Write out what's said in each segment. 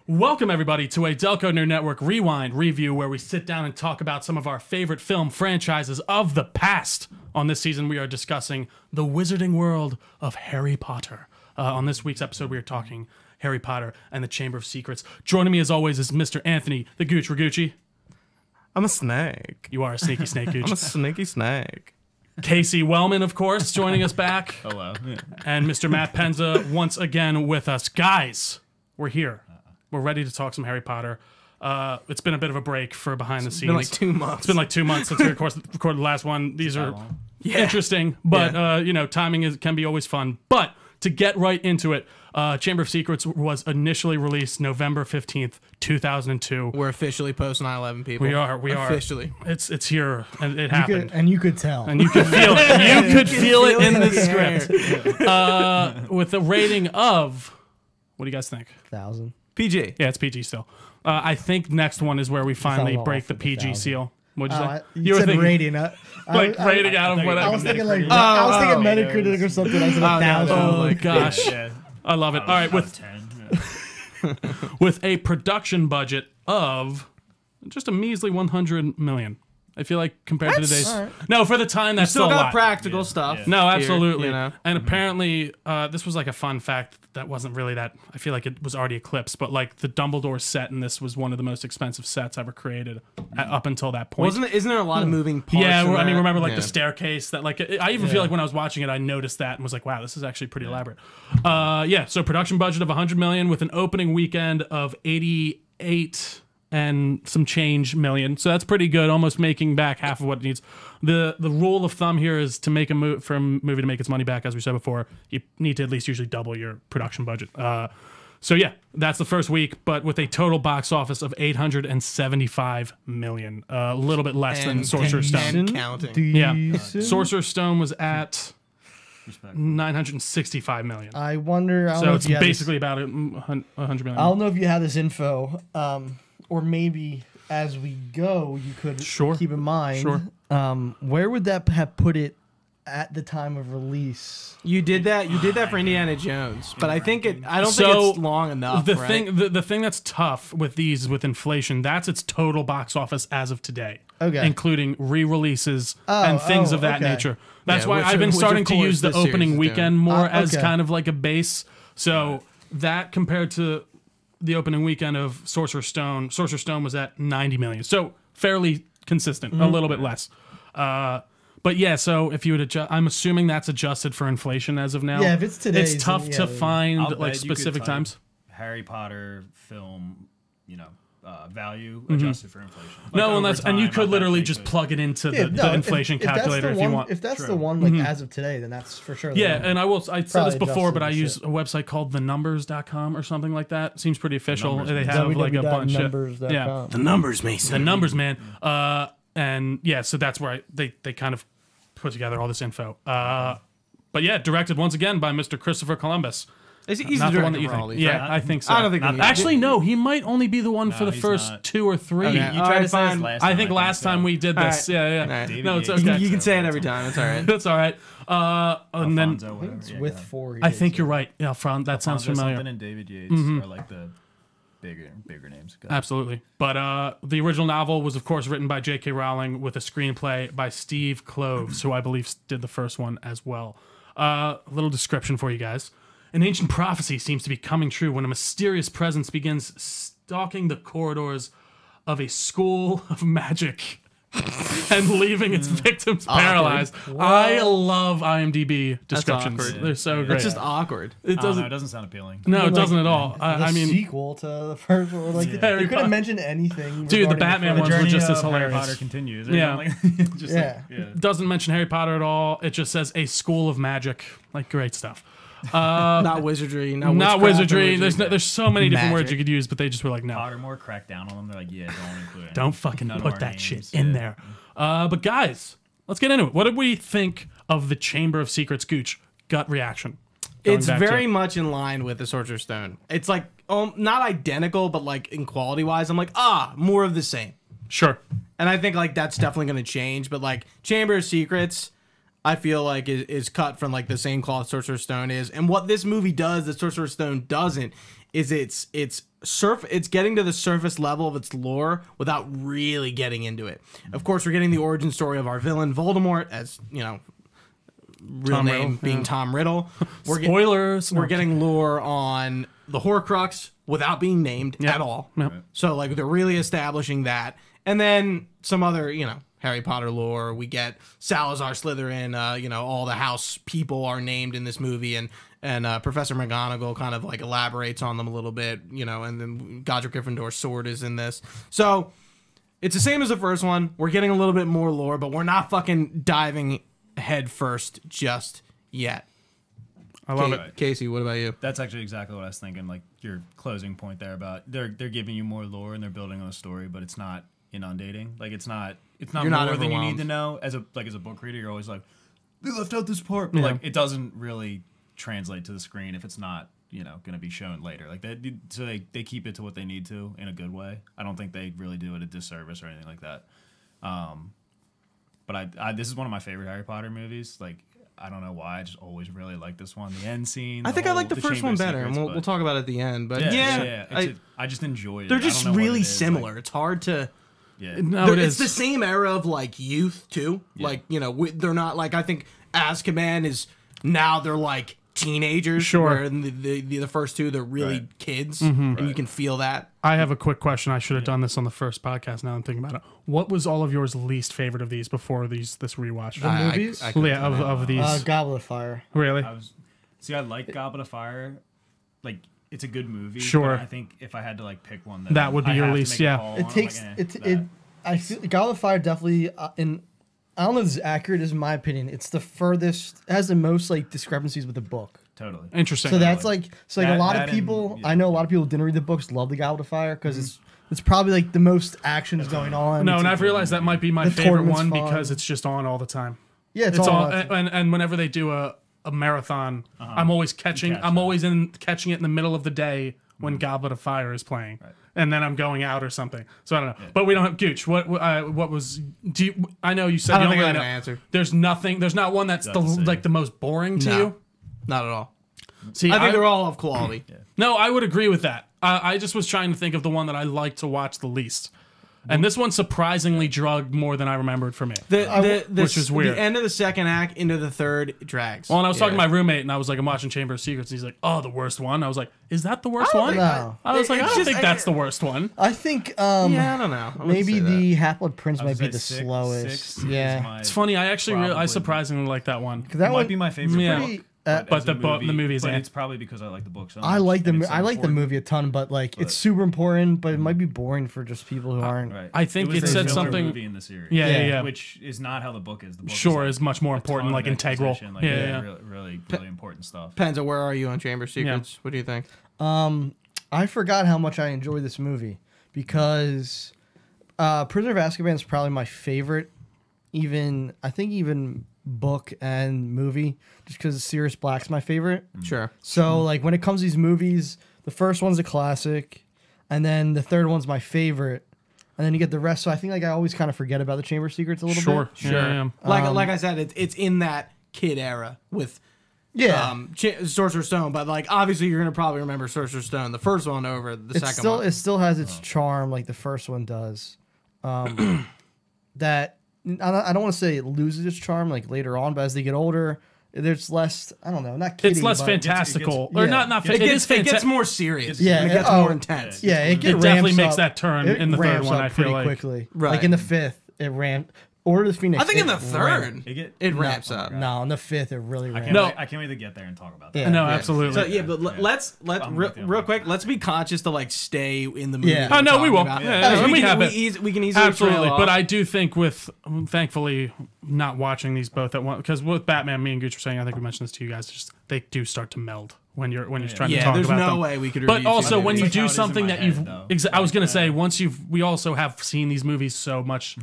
Welcome, everybody, to a Delco Nerd Network Rewind review where we sit down and talk about some of our favorite film franchises of the past. On this season, we are discussing the wizarding world of Harry Potter. On this week's episode, we are talking Harry Potter and the Chamber of Secrets. Joining me, as always, is Mr. Anthony the Gooch Ragucci. I'm a snake. You are a sneaky snake, Gooch. I'm a sneaky snake. Casey Wellman, of course, joining us back. Hello. And Mr. Matt Penza once again with us. Guys, we're here. We're ready to talk some Harry Potter. It's been a bit of a break for behind the scenes. It's been like 2 months. It's been like 2 months since we recorded the last one. These are interesting, but timing can be always fun. But to get right into it, Chamber of Secrets was initially released November 15th, 2002. We're officially post 9/11 people. We are officially. It's here, and it happened. You could tell. And you could feel it. You could feel it in the script. With a rating of, what do you guys think? 1,000. PG. Yeah, it's PG still. I think next one is where we finally break the PG seal. What'd you say? You said rating. Rating out of whatever. I was thinking Metacritic or something. I said 1,000. Oh my gosh. I love it. All right, with a production budget of just a measly 100 million. I feel like compared to today's... No, for the time, that's still a lot. Practical stuff. No, absolutely. Here, And apparently, this was like a fun fact that wasn't really that... I feel like it was already eclipsed, but like the Dumbledore set in this was one of the most expensive sets ever created up until that point. Isn't there a lot of moving parts? Yeah, I mean, remember like the staircase that like... I even feel like when I was watching it, I noticed that and was like, wow, this is actually pretty elaborate. So production budget of 100 million with an opening weekend of 88... and some change million, so that's pretty good, almost making back half of what it needs. The rule of thumb here is to make a for a movie to make its money back, as we said before, you need to at least usually double your production budget. So yeah, that's the first week, but with a total box office of 875 million, a little bit less than Sorcerer's Stone. Counting. Yeah, Sorcerer's Stone was at 965 million. I wonder. So it's basically about 100 million. I don't know if you have this info. Or maybe as we go, you could keep in mind. Where would that have put it at the time of release? You did that. You did that for Indiana Jones, but I don't think it's long enough. The thing that's tough with these with inflation, that's its total box office as of today, including re-releases and things of that nature. That's why I've been starting to use the opening weekend more as kind of like a base. So that compared to the opening weekend of Sorcerer's Stone was at 90 million. So fairly consistent, a little bit less. But yeah, so if you would adjust, I'm assuming that's adjusted for inflation as of now. Yeah, if it's today, it's tough to find like specific times. Harry Potter film, value adjusted for inflation. Like no, and you could literally just plug it into the inflation calculator if you want. If that's the one, like as of today, then that's for sure. Yeah, and I said this before, but I use a website called thenumbers.com or something like that. Seems pretty official. They have like a bunch of the numbers, Mason. The numbers, man. And yeah, so that's where they kind of put together all this info. But yeah, directed once again by Mr. Christopher Columbus. He's not the one that you think. Yeah, right? I think so. I don't think actually, no. He might only be the one for the first 2 or 3. Okay. You tried to say this last time. I think last time we did this. Right. Yeah. Right. No, it's okay. You can say it every time. It's all right. That's all right. And then it's with 4. I think you're right. Yeah, that sounds familiar. And David Yates are like the bigger names. Absolutely. But the original novel was, of course, written by J.K. Rowling with a screenplay by Steve Kloves, who I believe did the first one as well. A little description for you guys. An ancient prophecy seems to be coming true when a mysterious presence begins stalking the corridors of a school of magic and leaving its victims paralyzed. I love IMDb descriptions. They're so great. It's just awkward. It doesn't sound appealing. No, it doesn't at all. I mean, sequel to the first one. Like they couldn't mention anything. Dude, the Batman ones were just as hilarious. Harry Potter continues. Doesn't mention Harry Potter at all. It just says a school of magic. Like, great stuff. Not wizardry. Not wizardry. There's so many different words you could use, but they just were like, no. Pottermore cracked down on them. They're like, yeah, don't include it. Don't fucking put that shit in there. But guys, let's get into it. What did we think of the Chamber of Secrets? Gooch, gut reaction. It's very much in line with the Sorcerer's Stone. It's like not identical, but like in quality wise, I'm like, more of the same. Sure. And I think like that's definitely going to change. But like Chamber of Secrets, I feel like is cut from like the same cloth Sorcerer's Stone is. And what this movie does that Sorcerer's Stone doesn't is it's getting to the surface level of its lore without really getting into it. Of course, we're getting the origin story of our villain Voldemort, as you know, real Tom name Riddle, being Tom Riddle. Spoilers. We're getting lore on the Horcrux without being named at all. Yep. So like they're really establishing that, and then some other Harry Potter lore. We get Salazar Slytherin. All the house people are named in this movie, and Professor McGonagall kind of like elaborates on them a little bit. And then Godric Gryffindor's sword is in this. So it's the same as the first one. We're getting a little bit more lore, but we're not fucking diving head first just yet. I love it. Casey, what about you? That's actually exactly what I was thinking. Like your closing point there about they're giving you more lore and they're building on a story, but it's not inundating. Like it's not You're not more than you need overwhelmed. to know. As a book reader, you're always like, they left out this part, but like it doesn't really translate to the screen if it's not going to be shown later. Like they keep it to what they need to in a good way. I don't think they really do it a disservice or anything like that. But I this is one of my favorite Harry Potter movies. Like I don't know why, I just always really like this one. The end scene. I think I like the first Chamber one of better, Secrets, and we'll talk about it at the end. But I just enjoyed it. they're I don't just know what really it is, similar. like, It's hard to. yeah. No, it It's is. the same era of like youth too. Yeah. Like they're not like I think Azkaban is now they're like teenagers. Sure. Where in the first two they're really Right. kids, and you can feel that. I have a quick question. I should have done this on the first podcast. Now I'm thinking about it. What was all of yours least favorite of these before this rewatch? movies? Yeah, of these. Goblet of Fire. Really? I like Goblet of Fire. Like it's a good movie. Sure. But I think if I had to like pick one, That would be I your have to least, make a yeah. call It on, takes I'm like, it. I feel Goblet of Fire definitely I don't know if this is accurate. Is my opinion. It's the furthest. It has the most like discrepancies with the book. Totally. Interesting. So that's like a lot that of people. and- yeah. I know a lot of people didn't read the books. Love the Goblet of Fire because it's probably like the most actions going on. No, It's and like- I've realized that might be my The favorite tournament's one fun. because it's just on all the time. yeah, it's It's all. all and whenever they do a marathon, I'm always catching. catch I'm that. always catching it in the middle of the day when Goblet of Fire is playing, and then I'm going out or something. So I don't know. But we don't have Gooch. What was? Do you? I know you said I don't you think I only have an know. answer. There's nothing. There's not one that's That's the same. like the most boring to No. you. Not at all. See, I think they're all of quality. No, I would agree with that. I just was trying to think of the one that I like to watch the least. And this one surprisingly drugged more than I remembered for me. Which is weird. The end of the second act into the third it drags. Well, and I was talking to my roommate, and I was like, I'm watching Chamber of Secrets, and he's like, oh, the worst one? I was like, is that the worst one? No. I was like, I It's don't just- think that's the worst one. I think Yeah, I don't know. I wouldn't maybe say that. the Half-Blood Prince I might would be say the slowest. six is Yeah, my- It's funny, I actually I Probably. surprisingly like that one. because that might one be my favorite. Yeah. book, But as a the movie is but eh. it's probably because I like the book so much. I like and the it's so I like the important. movie a ton, but like it's super important, but it might be boring for just people who aren't. Right. I think was it the said filler something- movie in the series. Yeah. Which is not how the book is. The book Sure, is is much more a important, ton like of integral. exposition, like, Yeah. really important stuff. Penza, where are you on Chamber of Secrets? What do you think? I forgot how much I enjoy this movie because Prisoner of Azkaban is probably my favorite, even book and movie, just because Sirius Black's my favorite. Sure. So like when it comes to these movies, the first one's a classic, and then the third one's my favorite, and then you get the rest. So I think like I always kind of forget about the Chamber of Secrets a little Sure. bit. Yeah. Like I said, it's in that kid era with Yeah. Sorcerer's Stone, but like obviously you're gonna probably remember Sorcerer's Stone, the first one over the second one. It still has its charm like the first one does. That I don't want to say it loses its charm like later on, but as they get older, there's less. I don't know, not kidding. It's less but- fantastical. yeah. or not It is gets more serious. Yeah, and it gets oh, more intense. Yeah, it definitely ramps makes up- that turn it in the third ramps one, up I feel pretty like. quickly. Right. Like in the fifth, it ramped. Order of the Phoenix. I think in the it third it ramps No. up. No, in the fifth, it really I ramps. can't, No. wait, I can't wait to get there and talk about that. Yeah. No, Yeah. absolutely. So yeah, but Yeah. let's I'm with you on real that. quick. Let's be conscious to like stay in the movie. Yeah. that Oh, no, we're we talking will. about. Yeah, Because we have it. we can easily Absolutely, trail but off. I do think with thankfully not watching these both at once, because with Batman, me and Gooch were saying, I think we mentioned this to you guys, just they do start to meld when you're trying to Yeah, talk there's about no them. way we could. But review also two when you movies. It's like how do it is in something my that head, you've, though. I was gonna say we also have seen these movies so much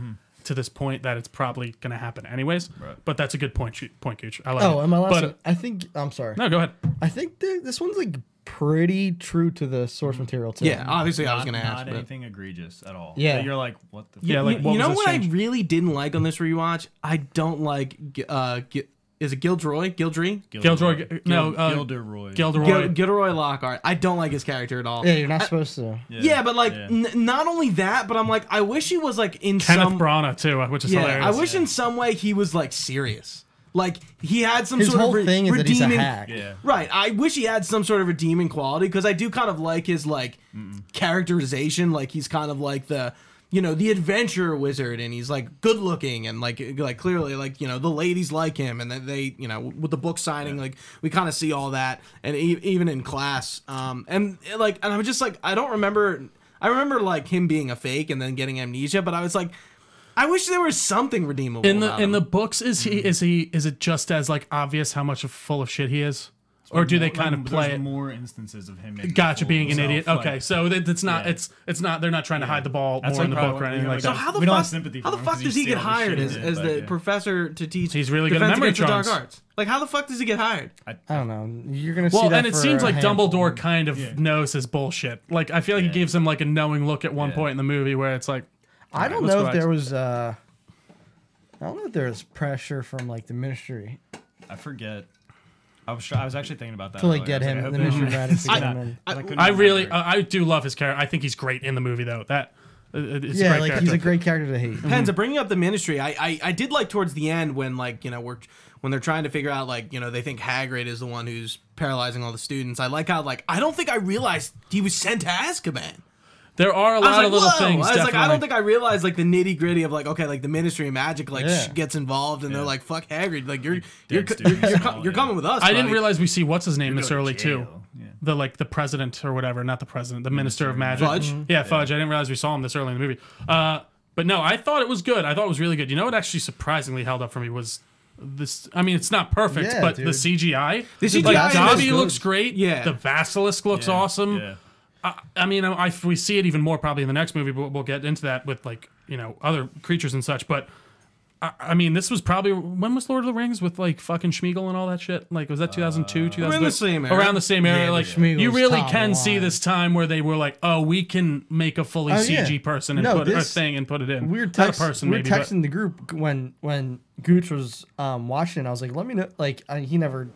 to this point that it's probably going to happen anyways. Right. But that's a good point, Gooch. I like Oh, it. and my last But, one, I think, I'm sorry. No, go ahead. I think this one's like pretty true to the source material too. Yeah, obviously I was going to ask. Not but- anything egregious at all. Yeah. That you're like, what the? Yeah, like, what you know was this what change? I really didn't like on this rewatch? I don't like. Is it Gilderoy? Gilderoy, Gilderoy. Gilderoy. Lockhart. I don't like his character at all. Yeah, you're not supposed to. Yeah, but like, not only that, but I'm like, I wish he was like in Kenneth some. Branagh too, which is Yeah, hilarious. I wish in some way he was like serious. Like he had some His sort whole of thing is that he's a redeeming. hack. Yeah. Right. I wish he had some sort of redeeming quality because I do kind of like his like characterization. Like he's kind of like the the adventure wizard, and he's like good looking and like clearly like the ladies like him, and they with the book signing like we kind of see all that, and even in class, and I'm just like I don't remember. I remember like him being a fake and then getting amnesia, but I was like, I wish there was something redeemable in the books. Is it just as like obvious how much full of shit he is? Or do they kind of play There's it? more instances of him. Gotcha, being an himself, idiot. like- Okay, so it's not. Yeah. It's not. They're not trying to hide the ball That's more in the like book or probably anything what like we So that. how the We don't have fuck? sympathy How for the him fuck 'cause does you he get see all the hired shit as he did, the but yeah. professor to teach? He's really good at Defense memory Against the Dark charms. Arts. Like how the fuck does he get hired? I don't know. You're gonna see Well, that and it for seems a like handful. Dumbledore kind of knows his bullshit. Like I feel like he gives him like a knowing look at one point in the movie where it's like, I don't let's know go if there back. was. I don't know if there was pressure from like the ministry I forget. I was actually thinking about that. to like earlier. get I was him like, the I hope ministry they- ratified him. And, couldn't I really, remember. I do love his character. I think he's great in the movie though. That it's yeah, a great like character. he's a great character to hate. Penza, bringing up the ministry, I did like towards the end when like when they're trying to figure out like they think Hagrid is the one who's paralyzing all the students. I like how like I don't think I realized he was sent to Azkaban. There are a I was lot like, of little whoa! things. I was like, I definitely. don't think I realized like the nitty gritty of like okay, like the Ministry of Magic like Yeah. gets involved and they're like, fuck Hagrid, like you're students. you're coming with us. I didn't buddy. realize we see what's his name You're this going early to too. jail. Yeah. The president or whatever, not the president, the Minister of Magic. Fudge? Yeah, Fudge. I didn't realize we saw him this early in the movie. But no, I thought it was good. I thought it was really good. You know what actually surprisingly held up for me was this. I mean, it's not perfect, Yeah, but dude. the CGI. The CGI like is Dobby good. looks great. Yeah. The Basilisk looks awesome. Yeah. I mean, we see it even more probably in the next movie, but we'll get into that with like other creatures and such. But I mean, this was probably when was Lord of the Rings with like fucking Schmeagol and all that shit? Like, was that 2002, 2003? Around the same era. Around the same era. Yeah, like, Schmeagol's you really top can see line. this time where they were like, oh, we can make a fully yeah. CG person and No, put a this- thing and put it in. We were, Not a person, we were maybe, but- texting the group when Gooch was watching. I was like, let me know. Like he never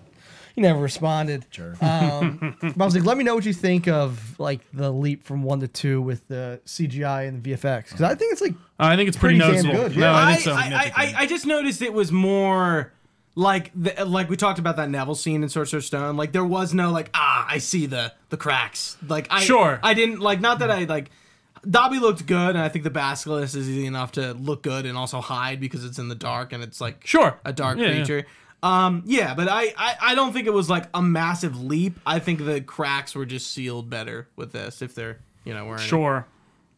responded. Sure. But I was like, let me know what you think of like the leap from 1 to 2 with the CGI and the VFX because I think it's like I think it's pretty Pretty damn noticeable. good, No, yeah. I think so. I just noticed it was more like like we talked about that Neville scene in Sorcerer's Stone. Like there was no like I see the cracks. Like I didn't like not that I like. Dobby looked good, and I think the Basilisk is easy enough to look good and also hide because it's in the dark and it's like Sure. a dark Yeah, yeah. creature. But I don't think it was like a massive leap. I think the cracks were just sealed better with this if they're wearing Sure.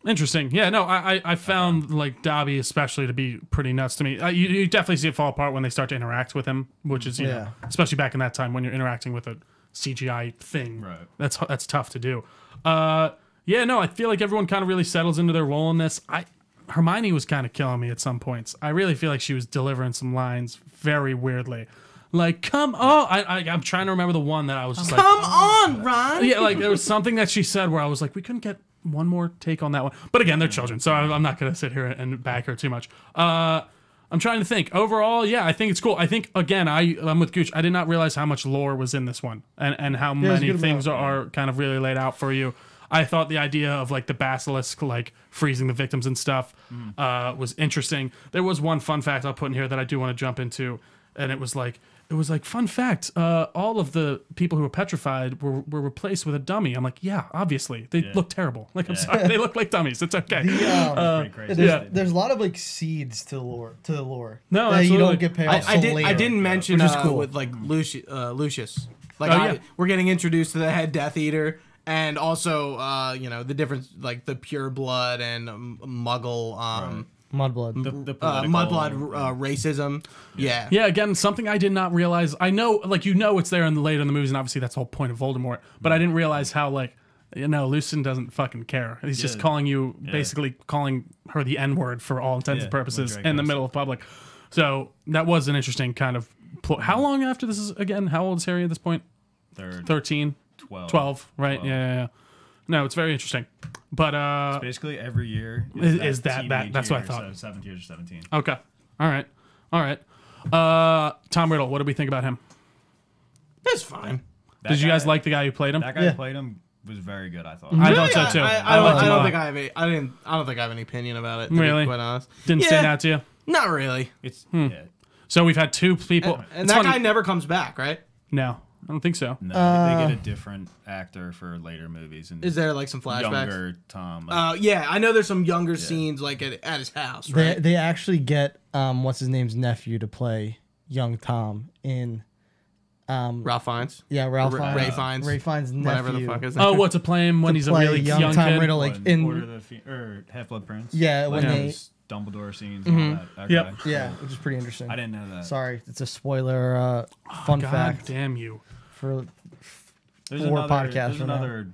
Interesting. Yeah, no, I found like Dobby especially to be pretty nuts to me. You definitely see it fall apart when they start to interact with him, which is, you know, especially back in that time when you're interacting with a CGI thing. Right. That's tough to do. Yeah, no, I feel like everyone kind of really settles into their role in this. Hermione was kind of killing me at some points. I really feel like she was delivering some lines very weirdly. Like, come on. I'm trying to remember the one that I was just like, Come on, Ron. yeah, like there was something that she said where I was like, we couldn't get one more take on that one. But again, they're children, so I'm not going to sit here and back her too much. I'm trying to think. Overall, yeah, I think it's cool. I think, again, I'm with Gooch. I did not realize how much lore was in this one and how it's a many good things amount. are kind of really laid out for you. I thought the idea of like the basilisk like freezing the victims and stuff was interesting. There was one fun fact I'll put in here that I do want to jump into, and it was like fun fact. All of the people who were petrified were replaced with a dummy. I'm like, yeah, obviously they look terrible. Like I'm sorry, they look like dummies. It's okay. Pretty crazy. there's a lot of like seeds to the lore. No, that you absolutely. don't get payoff. I till later. didn't mention Which is cool. with like Lucius. Like Oh, yeah. we're getting introduced to the head Death Eater, and also the difference like the pure blood and Muggle Mudblood. The political- mudblood racism. Yeah. Yeah, again, something I did not realize. I know, like, it's there later in the movies, and obviously that's the whole point of Voldemort. But I didn't realize how, like, You know, Lucien doesn't fucking care. He's just calling you, basically calling her the N-word for all intents and purposes in the middle of public. So that was an interesting kind of... How long after this is, again, how old is Harry at this point? 13? 12, right? 12. Yeah. No, it's very interesting. But it's basically every year is that that's what I thought. So 7 years or 17. Okay. All right. Tom Riddle, what do we think about him? It's fine. Did you guys like the guy who played him? That guy who played him was very good, I thought. I thought so too. I don't think I have any opinion about it, to really? be quite honest. Didn't stand out to you? Not really. It's So we've had two people. And that guy never comes back, right? No, I don't think so. No, they get a different actor for later movies. And is there like some flashbacks? Younger Tom. Yeah, I know there's some younger scenes like at his house, right? They actually get what's his name's nephew to play young Tom in Ralph Fiennes. Yeah, Ralph Fiennes. Ray Fiennes. Ray Fiennes' nephew. Whatever the fuck is that? Oh, what, to play him when he's a really young Tom kid? Riddle, like in Half-Blood Prince. Yeah, when they Dumbledore scenes. And all that. Okay. Yep. Yeah, which is pretty interesting. I didn't know that. Sorry, it's a spoiler. Fun God fact. Damn you. For there's another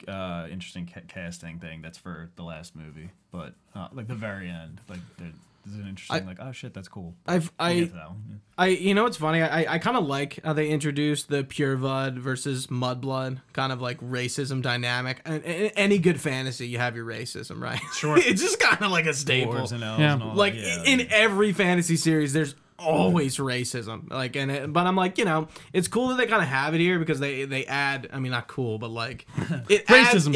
interesting casting thing that's for the last movie, but like the very end, like there's an interesting like, oh shit, that's cool. You know what's funny? I kind of like how they introduced the pure blood versus mudblood kind of like racism dynamic. And any good fantasy, you have your racism, right? Sure. It's just kind of like a staple. And elves and all like that, in every fantasy series, there's always racism. Like, but I'm like, you know, it's cool that they kind of have it here because they add. I mean, not cool, but like it racism.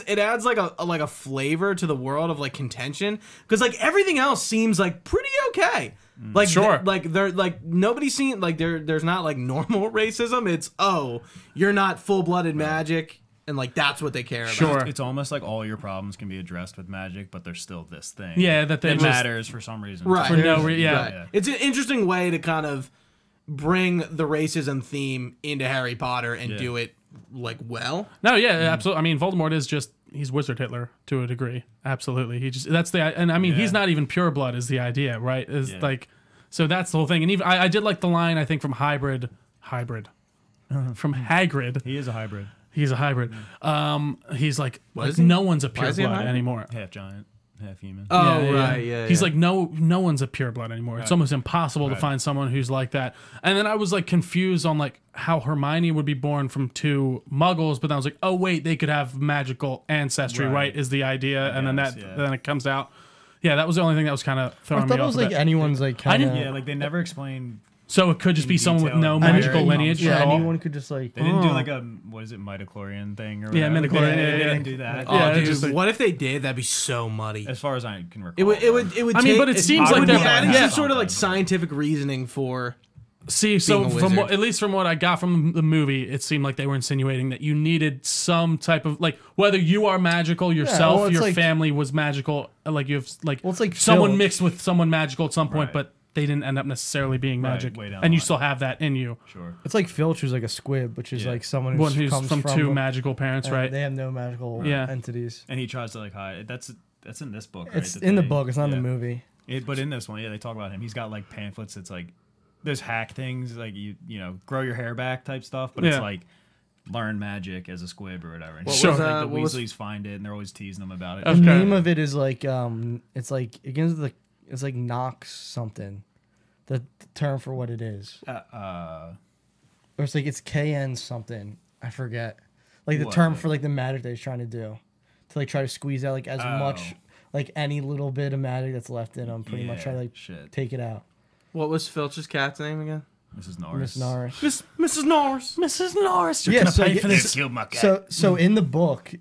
It adds like a flavor to the world of like contention because like everything else seems like pretty okay. Like sure. They're like nobody's seen like there's not like normal racism. It's you're not full-blooded magic. And like that's what they care about. Sure, it's almost like all your problems can be addressed with magic, but there's still this thing. Yeah, that matters for some reason. Right. For no reason. Yeah. Right. It's an interesting way to kind of bring the racism theme into Harry Potter and do it like well. No, yeah, absolutely. I mean, Voldemort is just he's Wizard Hitler to a degree. Absolutely, and I mean he's not even pure blood is the idea, right? Like, so that's the whole thing. And even I did like the line I think from Hagrid, from Hagrid. He is a hybrid. He's a hybrid. He's like no one's a pure blood anymore. Half giant, half human. Oh, right, yeah. He's like, no one's a pure blood anymore. It's almost impossible to find someone who's like that. And then I was like confused on like how Hermione would be born from two Muggles, but then I was like, oh wait, they could have magical ancestry, right? Is the idea, and then then it comes out. Yeah, that was the only thing that was kind of throwing me off. I thought it was like anyone's like kind of. Yeah, like they never explained. So it could just be someone with no magical lineage. Yeah, at all. anyone could just like. They didn't do like a what is it, midichlorian thing or whatever. Yeah, midichlorian. They didn't do that. Oh, dude, just what if they did? That'd be so muddy. As far as I can recall, it would. I mean, but it seems like they're they're adding some sort of like scientific reasoning for. See, so at least from what I got from the movie, it seemed like they were insinuating that you needed some type of like whether you are magical yourself, your family was magical, like you have like, it's like someone mixed with someone magical at some point, but they didn't end up necessarily being magic, and you still have that in you. Sure, it's like Filch, who's like a squib, which is like someone who's comes from two magical parents, right? They have no magical entities, and he tries to like hide. That's in this book. It's in the book. It's not in the movie. But in this one, they talk about him. He's got like pamphlets. It's like there's hack things like you know grow your hair back type stuff, but it's like learn magic as a squib or whatever. And sure, like the Weasleys find it, and they're always teasing them about it. The name of it is like it's like against the. It's like Nox something, the term for what it is. Or it's like it's KN something. I forget. Like the term for like the magic that he's trying to do, to like try to squeeze out like as much like any little bit of magic that's left in him. Pretty much try to like take it out. What was Filch's cat's name again? Mrs. Norris. Miss Norris. Mrs. Norris. Mrs. Norris. You're gonna pay for this. So in the book,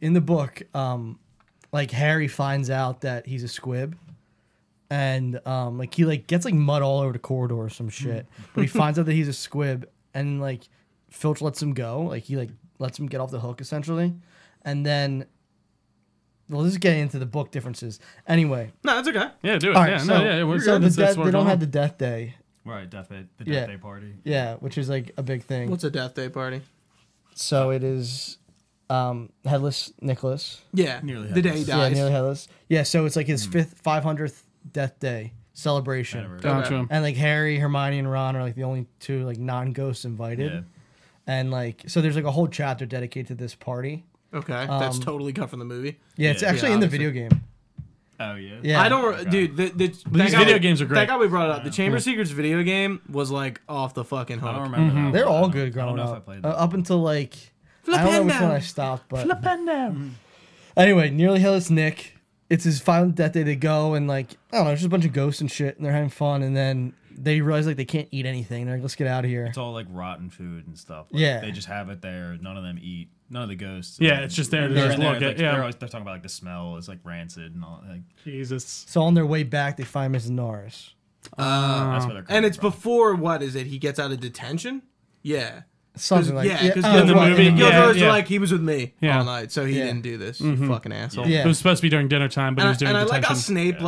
like Harry finds out that he's a squib. And like he like gets like mud all over the corridor or some shit. But he finds out that he's a squib, and like Filch lets him go. Like he like lets him get off the hook essentially. And then well, this is getting into the book differences. Anyway. No, that's okay. Yeah, do it. Right, yeah, so, they don't have the death day. Right, the death day party. Yeah, which is like a big thing. What's a death day party? So it is Headless Nicholas. Yeah. Nearly the day he dies. Yeah, nearly headless. Yeah, so it's like his 500th death day celebration. Gotcha. And like Harry, Hermione, and Ron are like the only two like non-ghosts invited. And like so there's like a whole chapter dedicated to this party. Okay, that's totally cut from the movie. Yeah, it's actually Yeah, in the obviously. video game. Oh yeah. Yeah. I don't, Okay. dude. These video games are great. That guy we brought up. The Chamber of Secrets video game was like off the fucking hook. I don't remember. That They're one. all good I don't growing know if I up. played that. Up until like I don't know which one I stopped, but anyway, Nearly Headless Nick. It's his final death day to go, and like I don't know, it's just a bunch of ghosts and shit, and they're having fun, and then they realize like they can't eat anything. They're like, let's get out of here. It's all like rotten food and stuff. Like, Yeah. They just have it there. None of them eat. None of the ghosts. Yeah, it's just there to They're just in there, look like, at. Yeah. they're talking about like the smell is like rancid and all. Like Jesus. So on their way back, they find Mrs. Norris. that's where they're coming And it's from. before what is it? He gets out of detention. Yeah. Something like Yeah, because in the movie, Gil yeah, Doris yeah. like he was with me Yeah. all night, so he Yeah. didn't do this. You fucking asshole. Yeah. It was supposed to be during dinner time, but he was doing And I like detention. how Snape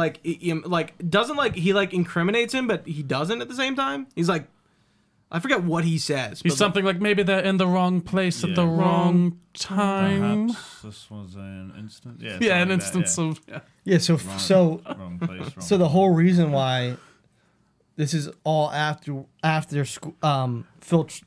like doesn't like he like incriminates him, but he doesn't at the same time. He's like, I forget what he says. He's but, something like maybe they're in the wrong place at Yeah. the wrong time. Perhaps this was an instance. Yeah, Yeah, an something like instance that, of. Yeah. Yeah. So wrong place. Wrong so the whole reason why this is all after Filch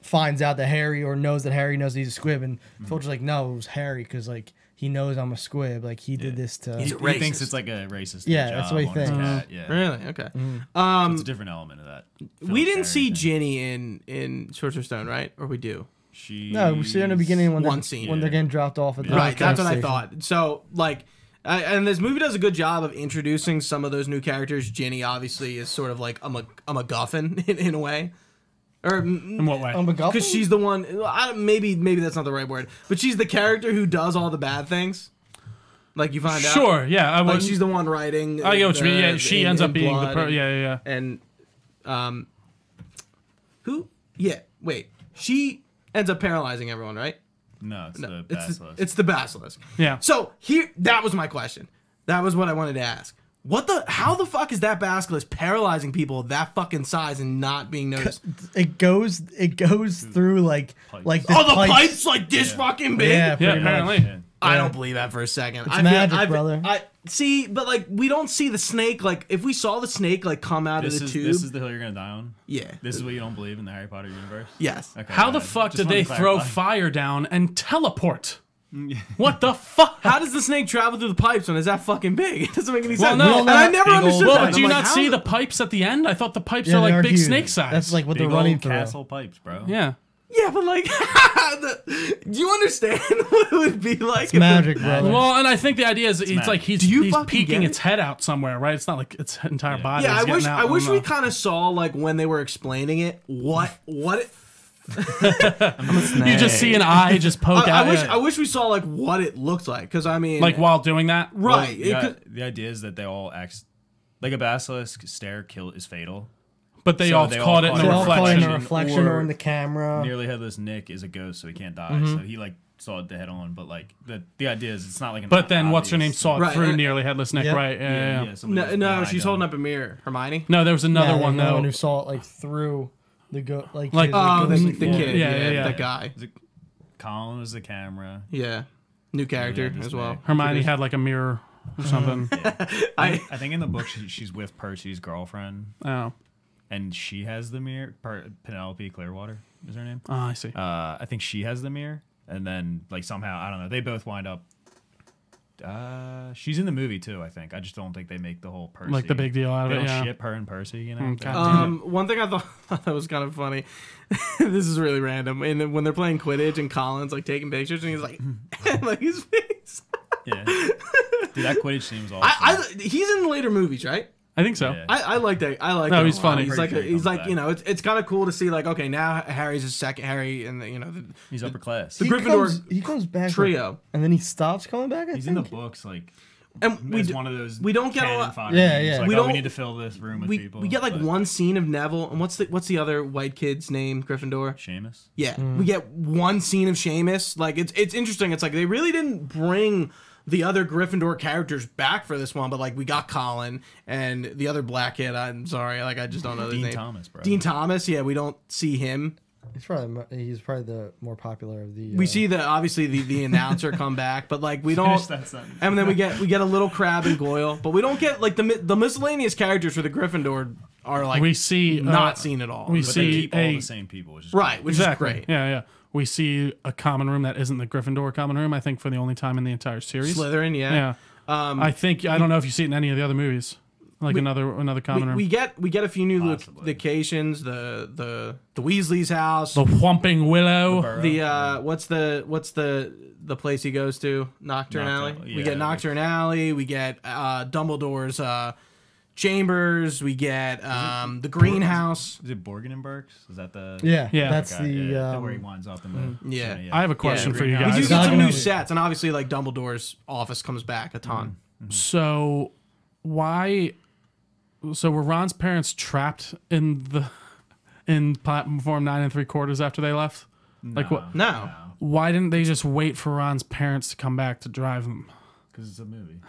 finds out that Harry or knows that Harry knows he's a squib, and Filch's like, no, it was Harry because like he knows I'm a squib. Like he did this to. He's he racist. thinks it's like a racist. Yeah, job that's what he on his thinks. cat, Yeah, Really? Okay. it's a different element of that. We didn't Philip see Harry thing. Ginny in Sorcerer's Stone, right? Or we do? No, we see her in the beginning when One they're, scene. when they're getting dropped off at the Right, train that's what I station. thought. So, like, and this movie does a good job of introducing some of those new characters. Ginny obviously is sort of like a MacGuffin in a way, or In what way? because she's the one. Maybe that's not the right word, but she's the character who does all the bad things. Like you find out. Sure. Yeah. I Like would. she's the one writing. I get what you mean. Yeah. the- She in- ends up in being the. blood Yeah. and who? Yeah. Wait. She ends up paralyzing everyone, right? No, it's the It's basilisk. it's the basilisk. Yeah. So here, that was my question. That was what I wanted to ask. How the fuck is that basilisk paralyzing people of that fucking size and not being noticed? It goes through like Pipes. the Oh, the pipes like this fucking big. Yeah, Yeah. pretty much. Apparently. Yeah. I Yeah. don't believe that for a second. It's magic, brother. I see, but like we don't see the snake. Like if we saw the snake like come out This of the is tube, this is the hill you're gonna die on. yeah, This is what you don't believe in the Harry Potter universe. yes. Okay, How go the ahead. fuck Just did wanted they to throw clarify. fire down and teleport? What the fuck? How does the snake travel through the pipes when it's that fucking big? It doesn't make any Well, sense. no. And I never Big old understood Well, that. but do you I'm like, not how see the- the pipes at the end? I thought the pipes Yeah, are they like big huge. snake size. That's like what Big they're running old through. castle pipes, bro. yeah. Yeah, but like, do you understand what it would be like? It's magic, brother. Well, and I think the idea is it's mad. like he's Do you he's fucking peeking get its head out somewhere, right? It's not like its entire body. Yeah, is getting out I wish on we the- kind of saw like when they were explaining it. What? You just see an eye just poke out. I wish we saw like what it looked like because I mean, like while doing that. right? Well, it could- the idea is that they all act like a basilisk stare kill is fatal. But they So all they all caught it in caught the They're all caught in reflection. the reflection or or in the camera. Nearly Headless Nick is a ghost, so he can't die. Mm-hmm. So he like saw it head on. But like the idea is it's not like an But then what's her name obvious- saw it Right, through and- nearly headless Nick, Yep. right? Yeah. somebody was no, behind she's him. holding up a mirror. Hermione. No, there was another Yeah, one the though. one who saw it like through the Like- kid, Oh, the ghost. kid. Yeah, yeah. That guy. Colin was the camera. Yeah, new character this as well. Nick. Hermione had like a mirror or something. I I think in the book she's with Percy's girlfriend, Oh. and she has the mirror. Penelope Clearwater is her name. Oh, I see. I think she has the mirror, and then like somehow I don't know. They both wind up. She's in the movie too. I think. I just don't think they make the whole Percy Like the big deal out of They it. don't Yeah. ship her and Percy. You know. God one thing I thought that was kind of funny. This is really random. And when they're playing Quidditch and Colin's like taking pictures and he's like, like his face. Yeah. Dude, that Quidditch seems awesome. He's in later movies, right? I think so. Yeah. I like that. I like. No, him he's a lot. funny. He's Pretty like, sure he he's comes like, back. you know, it's kind of cool to see like, okay, now Harry's his second Harry, and you know, He's upper class. the He Gryffindor comes back trio. and then he stops coming back. He's in the books like. And As one of those we don't get a cannon lot- fodder Yeah, games. yeah. Like, We oh, don't- we need to fill this room with people. we get like but one scene of Neville, and what's the other white kid's name? Gryffindor. Seamus. Yeah, we get one scene of Seamus. Like it's interesting. It's like they really didn't bring the other Gryffindor characters back for this one, but like we got Colin and the other black kid. I'm sorry, like I just don't know his Dean name. Thomas, bro. Dean Thomas. Yeah, we don't see him. He's probably the more popular of the. We see obviously the announcer come back, but like we don't. Finish that sentence. And then we get a little Crab and Goyle, but we don't get like the miscellaneous characters for the Gryffindor are like We see not seen at all. we But see they keep all a the same people, which is right, which exactly. is great. Yeah. we see a common room that isn't the Gryffindor common room. I think for the only time in the entire series. Slytherin, yeah. I don't know if you see it in any of the other movies. Like another common room. We get a few new locations. The Weasley's house. The Whomping Willow. What's the place he goes to? Nocturne Alley. Yeah, we get Nocturne Alley. We get Dumbledore's chambers. We get the greenhouse. Is it Borgin and Burke's? Is that the? Yeah. Yeah. That's where he winds up in the. Yeah. I have a question for you We guys. do get some new sets, and obviously, like Dumbledore's office comes back a ton. So why? So were Ron's parents trapped in platform 9 3/4 after they left? Like what? No. Why didn't they just wait for Ron's parents to come back to drive them? Because it's a movie.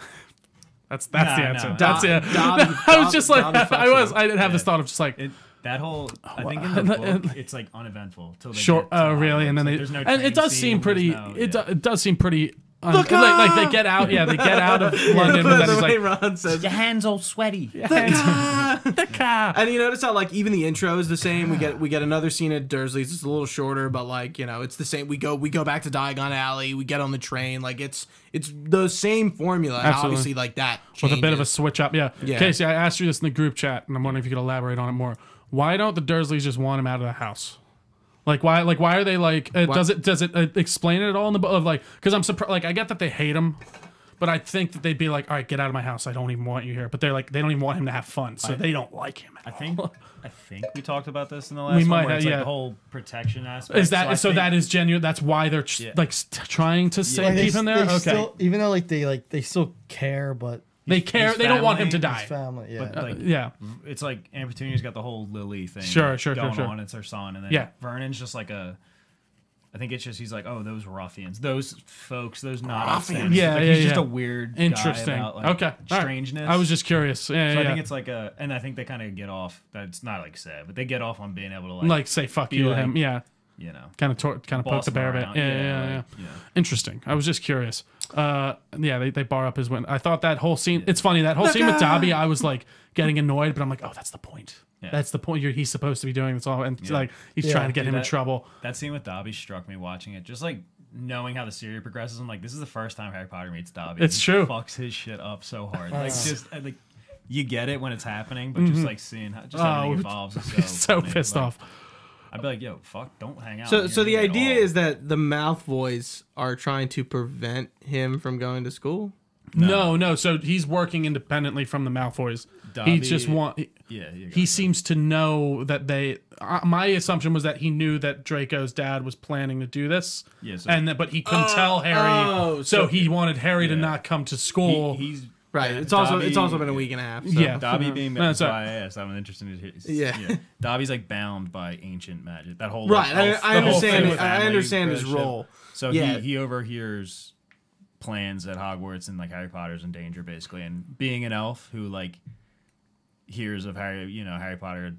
That's the answer. No. That's it. I was just like, I didn't have this thought of just like. That whole, I think in the book, it's like uneventful till they Short. get to Oh, really? And then there's no and it train does scene, seem pretty. there's It does seem pretty. Like they get out. Yeah, they get out of London, but then the he's way like, Ron says, your hands all sweaty. the car. and you notice how like even the intro is the same. We get another scene at Dursley's. It's a little shorter, but like it's the same. We go back to Diagon Alley. We get on the train. Like it's the same formula. And Absolutely. obviously, like that With a bit of a changes. switch up. Yeah. Casey, I asked you this in the group chat, and I'm wondering if you could elaborate on it more. Why don't the Dursleys just want him out of the house? Like why are they like? Does it explain it at all in the book? Of like, because I'm surprised. Like I get that they hate him, but I think that they'd be like, all right, get out of my house. I don't even want you here. But they're like, they don't even want him to have fun, so they don't like him. I think we talked about this in the last We one. might Where have, it's like yeah. the whole protection aspect. Is that so? I think That is genuine. That's why they're trying to say Like, keep him there. they Okay, still, even though they still care, but they care. his They don't want him to family, die. his family, yeah. But, like, Yeah. it's like Aunt Petunia's got the whole Lily thing Sure. going on. It's her son, and then Yeah. Vernon's just like I think it's just he's like, oh, those ruffians, those folks, those not upstanding. Yeah, like, yeah, he's just yeah. a weird Interesting. guy about, like, Okay. All right. strangeness. I was just curious. Yeah, So yeah. I think it's like and I think they kind of get off. That's not like sad, but they get off on being able to like say fuck be you to like, him. Yeah. you know, Kind of poke boss the bear a bit. around. Yeah. Yeah. Interesting. I was just curious. They bar up his win. I thought that whole scene. It's funny that whole scene with Dobby. I was like getting annoyed, but I'm like, oh, that's the point. Yeah. That's the point. He's supposed to be doing this all, and it's like he's trying to get him in trouble. That scene with Dobby struck me watching it. Just like knowing how the series progresses, I'm like, this is the first time Harry Potter meets Dobby. It's He true. Fucks his shit up so hard. Like just like you get it when it's happening, but just like seeing how everything evolves is So funny. pissed Like, off. I'd be like, yo, fuck, don't hang out. So the at idea all. is that the Malfoys are trying to prevent him from going to school. No. So he's working independently from the Malfoys. Dobby- he just He seems to know that they. My assumption was that he knew that Draco's dad was planning to do this. Yeah, so- but he couldn't tell Harry. So he wanted Harry to not come to school. he's Right. yeah, it's Dobby- also been a week and a half. So. Yeah. Dobby being No, that's sorry. why I asked. I'm interested in his. Yeah. Dobby's like bound by ancient magic. That whole Right. Like, I understand. thing with I family understand his relationship. role. So Yeah. he overhears plans at Hogwarts and like Harry Potter's in danger basically, and being an elf who like hears of Harry Potter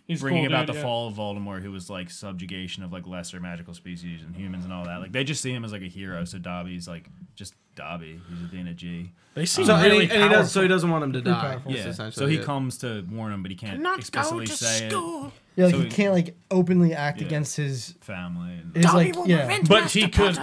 He's bringing cool, about dude, the yeah. fall of Voldemort, who was like subjugation of like lesser magical species and humans and all that. Like they just see him as like a hero. So Dobby's like just Dobby. He's a Dana G. They seem So really and he does. So he doesn't want him to die. powerful. That's Yeah. essentially So he it. comes to warn him, but he can't explicitly say it. Yeah, like So he can't like openly act Yeah. against his Family. And, But he could.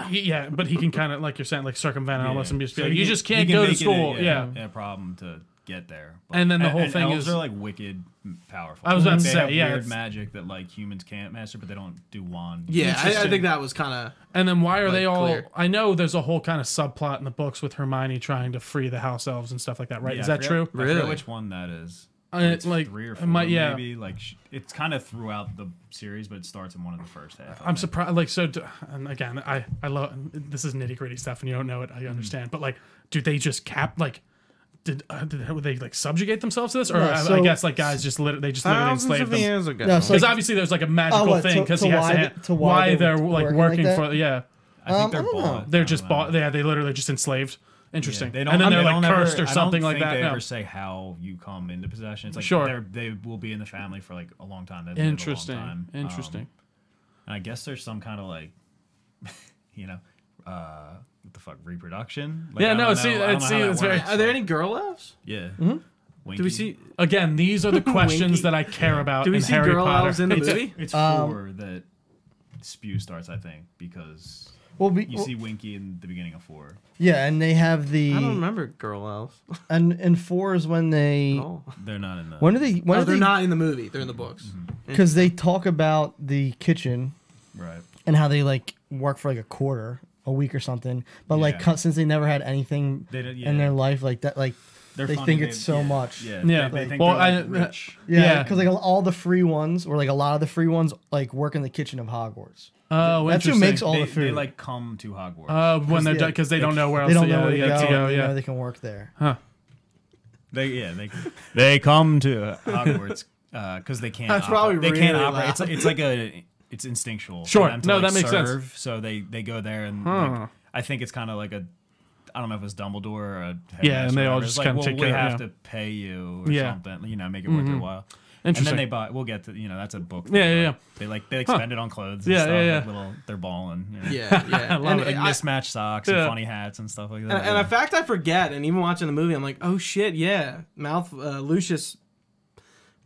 But he can kind of like you're saying like circumvent it almost and just be So like, he you can- just he can't can go to make it school. a problem to get there. And then the whole thing elves is- are like wicked powerful. I was about to They say, have yeah, weird it's- magic that like humans can't master, but they don't do wand. Yeah, I think that was kind of. And then why are they all? clear. I know there's a whole kind of subplot in the books with Hermione trying to free the house elves and stuff like that, right? Yeah, Is that I true? forget- I Really? forget which one that is. It's Like like 3 or it 4, might- yeah. maybe. Like it's kind of throughout the series, but it starts in one of the first half. I I'm think. surprised. Like so, and again, I love this is nitty gritty stuff, and you don't know it. I understand, but like, do they just did they like subjugate themselves to this, or No, I so- guys just literally Thousands enslaved of them? years ago. No, so- Because obviously there's like a magical what, thing because to he has why- to to why they're they're like working working like for I think they're I don't know. bought. they're I just don't bought. know. Yeah, they literally just enslaved. Interesting. They don't, and then they're they like don't cursed ever, or something I like don't think that. They No. ever say how you come into possession. It's like Sure. they will be in the family for like a long time. They've lived a long Interesting. time. Interesting. And I guess there's some kind of like, what the fuck, reproduction? Like, Yeah, I no, don't see, know- I don't it's- know how see, that it's very- works. Are there any girl elves? Yeah. Do we see? Again, these are the questions Winky. that I care about. Do we in see Harry girl Potter. elves in the movie? It's 4 that spew starts, I think, because Well, you see Winky in the beginning of 4. yeah, and they have the. I don't remember Girl Elves. And 4 is when they. Oh. They're not in the. When do they? When Oh, do they're they? not in the movie. They're in the books. Because they talk about the kitchen Right. and how they like work for like a week or something. But like Yeah. since they never had anything They did, in their life like that, like They're they funny, think it's so much. Yeah. Yeah. They think Well, they're like, rich. Yeah, Yeah. because like all the free ones, or like a lot of the free ones, like work in the kitchen of Hogwarts. Oh, That's who interesting. makes all They, the food. they like come to Hogwarts. When they're yeah, because they don't know where else. they don't know yeah, where to yeah, go. They yeah. know they can work there. They come to Hogwarts because they can't. That's probably they can't really operate. loud. It's like it's instinctual. for Sure. them to, No, like, that makes sense. serve, So they go there and like, I think it's kind of like a. I don't know if it's Dumbledore or a Yeah, and they all headmaster or just whatever. kinda It's take like, well, we care of- have yeah. to pay you or Yeah. something. You know, make it worth their while. And Interesting. then they buy. We'll get to that's a book. Yeah, yeah, They spend it on clothes. And Yeah, stuff, yeah, like yeah. little, they're balling. You know. Yeah. love Like it. mismatched socks Yeah. and funny hats and stuff like that. And a fact I forget, and even watching the movie, I'm like, oh shit, yeah. Lucius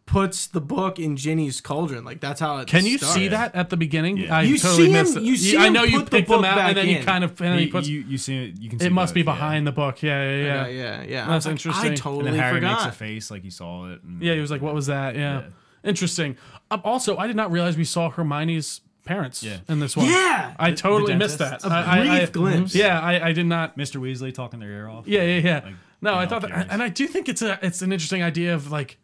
puts the book in Ginny's cauldron. Like that's how it. Can you starts. see that at the beginning? Yeah. I You totally see him- missed it. you see I him know you put the pick them book out, and back then he in. kind of and then he puts. you see it. You can see It must be both, yeah. behind the book. Yeah. Yeah. That's I was interesting. I And then totally And then Harry forgot. makes a face like he saw it. And, Yeah, he was like, "What was that?" Yeah, interesting. Also, I did not realize we saw Hermione's parents Yeah. in this one. Yeah. I totally missed that. dentist? Brief glimpse. Yeah, I did not. Mr. Weasley talking their ear off. Yeah. Like, No, I being thought all that, curious. and I do think it's an interesting idea of like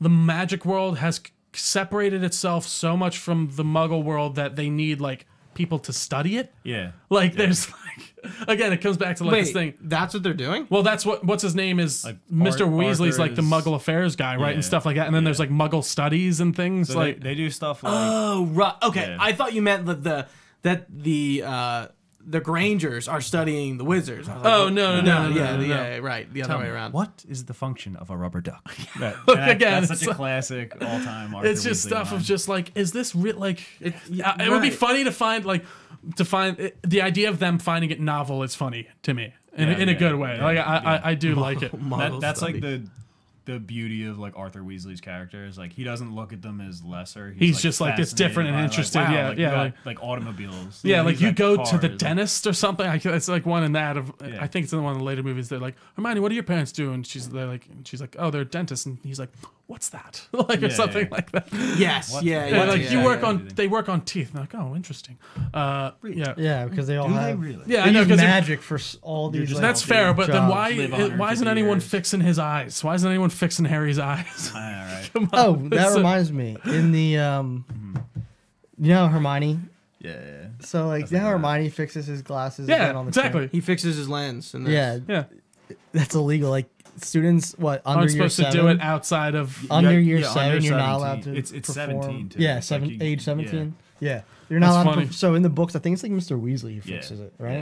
the magic world has separated itself so much from the Muggle world that they need like people to study it. Yeah. Like there's like again, it comes back to like this thing. That's what they're doing? Well, that's what's his name is Like Mr. Weasley's Arthur like the is- Muggle affairs guy, right, and Yeah. stuff like that. And then there's like Muggle studies and things So like they do stuff like Oh, right. Okay. Yeah. I thought you meant that the Grangers are studying the wizards. I was like, Oh, no. Yeah, right. The other way around. What is the function of a rubber duck? Again, that's it's such a like- classic all-time. it's just stuff of just like, is this real? Like, it would be right. funny to find the idea of them finding it novel is funny to me in a Yeah, good way. yeah, Like, yeah. I do like it. That's like the beauty of like Arthur Weasley's character is like he doesn't look at them as lesser. He's just, like, it's fascinated different and by, interested, Like, wow, yeah, like, yeah, you got, like- like automobiles. Yeah, like he's you go to the cars. dentist or something. It's like one in that of Yeah. I think it's in one of the later movies. They're like, Hermione, what do your parents do? And she's like, oh, they're dentists, and he's like, what's that? Like or Yeah, something yeah. like that. Yes. What? Yeah. Yeah, Yeah. like yeah, you yeah, work yeah. on they work on teeth. And I'm like, oh, interesting. Yeah, Yeah, because they all Do they have. really? yeah. They I know use because magic for all these. just like, that's fair. But then jobs. why Live why isn't 150 anyone years. fixing his eyes? Why isn't anyone fixing Harry's eyes? All right. Come on. Oh, that It's reminds me. In the you know Hermione. Yeah. So like That's now like that. Hermione fixes his glasses. yeah, again on the exactly. He fixes his lens. And Yeah, Yeah, that's illegal. Like students, what under aren't year supposed to 7? do it outside of. Under year yeah, 7, under you're not allowed 17. to. It's perform. 17 too. Yeah, It's like age you- 17. Yeah, you're not That's allowed. funny. So in the books, I think it's like Mr. Weasley who Yeah. fixes it, right?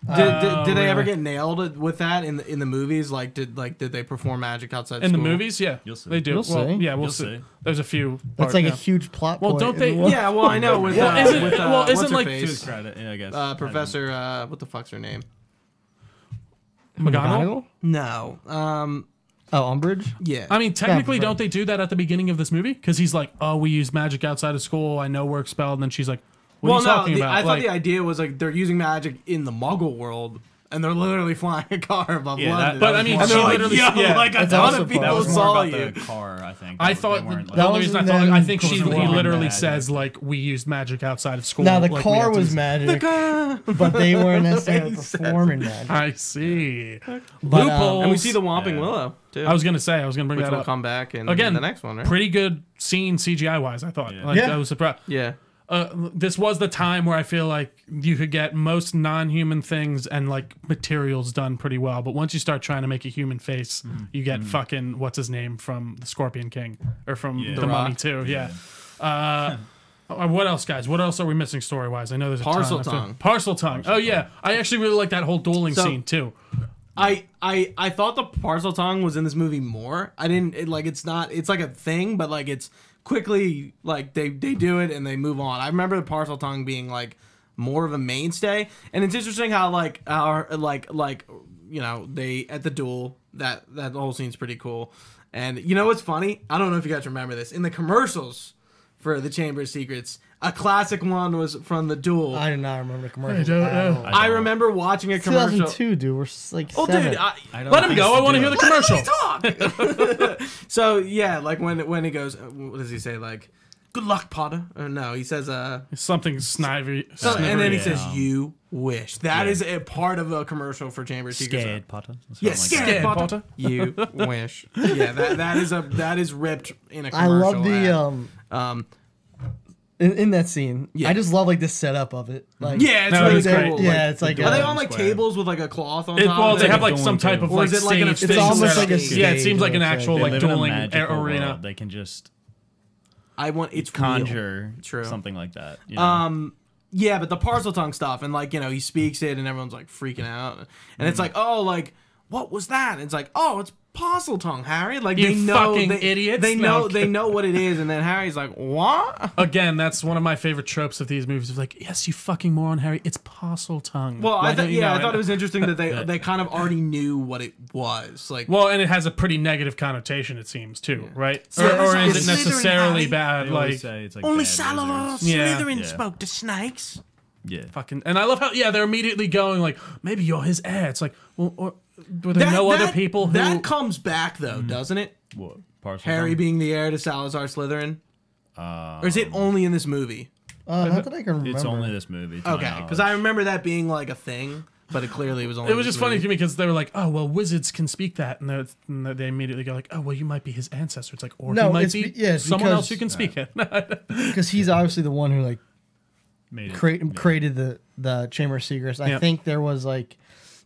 Yeah. Did they ever really? get nailed with that in the movies? Like did they perform magic outside In the school? movies, yeah, You'll see. they do. You'll well, see. yeah, we'll You'll see. see. There's a few. That's parts, like yeah. a huge plot. Well, point don't in they- the world. Yeah, well, I know with Well, isn't- with well, isn't, what's her like- To his face? credit, yeah, I guess. Professor what the fuck's her name? McGonagall? No. Oh, Umbridge. Yeah. I mean, technically, Yeah, don't they do that at the beginning of this movie? Because he's like, "Oh, we use magic outside of school. I know we're expelled." And then she's like, "What are you talking about?" I thought Like, the idea was like they're using magic in the Muggle world, and they're literally flying a car above Yeah, London. but I mean, and she they're like, literally- yo, yeah, like a that's ton also of part- That people was more saw about you. the car, I think. I They thought weren't, the That only was reason I in thought them I think he performing literally magic. says like we used magic outside of school. Now the like, we car had to- was magic, but they weren't necessarily He says performing magic. I see. But, Loopholes. And we see the Whomping Yeah. Willow too, I was gonna bring which that will up come back in again. the next one, right? Pretty good scene CGI wise, I thought. Yeah. Like Yeah. I was surprised. Yeah. This was the time where I feel like you could get most non-human things and like materials done pretty well. But once you start trying to make a human face, you get fucking what's his name from the Scorpion King or from Yeah. the The Mummy Rock. too. Yeah. What else, guys? What else are we missing story wise? I know there's a Parcel ton. I feel- tongue. Parcel tongue. Oh yeah, I actually really like that whole dueling So- scene too. I thought the parcel tongue was in this movie more. I didn't it's not. It's like a thing, but like it's quickly like they do it and they move on. I remember the parcel tongue being like more of a mainstay, and it's interesting how like you know they at the duel that whole scene's pretty cool. And you know what's funny? I don't know if you guys remember this in the commercials for the Chamber of Secrets. A classic one was from the Duel. I do not remember the commercial. don't know. I remember watching a commercial. 2002, dude. We're like Oh, 7. dude, Let him go. I want to hear the commercial. talk. So yeah, like when he goes, what does he say? Like, "Good luck, Potter." Or no, he says, Something snivy. and then he Yeah. says, "You wish." That is a part of a commercial for Chamber of Secrets. Scared Potter. That's Yeah, what I'm scared, Scared Potter. Potter. You wish. Yeah, that is ripped in a I commercial. love the in that scene. Yeah. I just love like the setup of it. Like yeah, it's No, really it's great. cool. yeah, it's like Are they a- on like Square. tables with like a cloth on top? Well, of they it? have like Going some type to- of Or like is it like an stage. official almost setup. like a Yeah, it stage seems like an where it's actual like- like They live in a dueling magical arena. world. They can just I want it's conjure True. something like that. You real. know? Yeah, but the parcel tongue stuff and like he speaks it and everyone's like freaking out and it's like like what was that? And it's like it's parcel tongue, Harry. Like You they know fucking they, idiots. They No, know I'm they know what it is and then Harry's like what? Again, that's one of my favorite tropes of these movies. Of like, yes, you fucking moron, Harry. It's parcel tongue. Well, Why I don't you know thought it was interesting that they kind of already knew what it was. Like Well, and it has a pretty negative connotation, it seems too, right? So or it's is it Slytherin, necessarily Harry. bad? They always Like say it's like only bad Salazar wizards. Yeah. Slytherin Yeah. spoke to snakes. Yeah. fucking. And I love how they're immediately going like, maybe you're his heir. It's like, well, or, were there no other people who? That comes back though, doesn't it? What? Parcel Harry tongue? being the heir to Salazar Slytherin, or is it only in this movie? not that I can remember. It's only this movie. to my Okay, because knowledge. I remember that being like a thing, but it clearly was only. It was this just funny movie. to me because they were like, "Oh, well, wizards can speak that," and they immediately go like, "Oh, well, you might be his ancestor." It's like, or No, he might it's be be- yeah, it's someone because- else who can speak it. because he's obviously the one who like made it. created the Chamber of Secrets. I Yeah. think there was like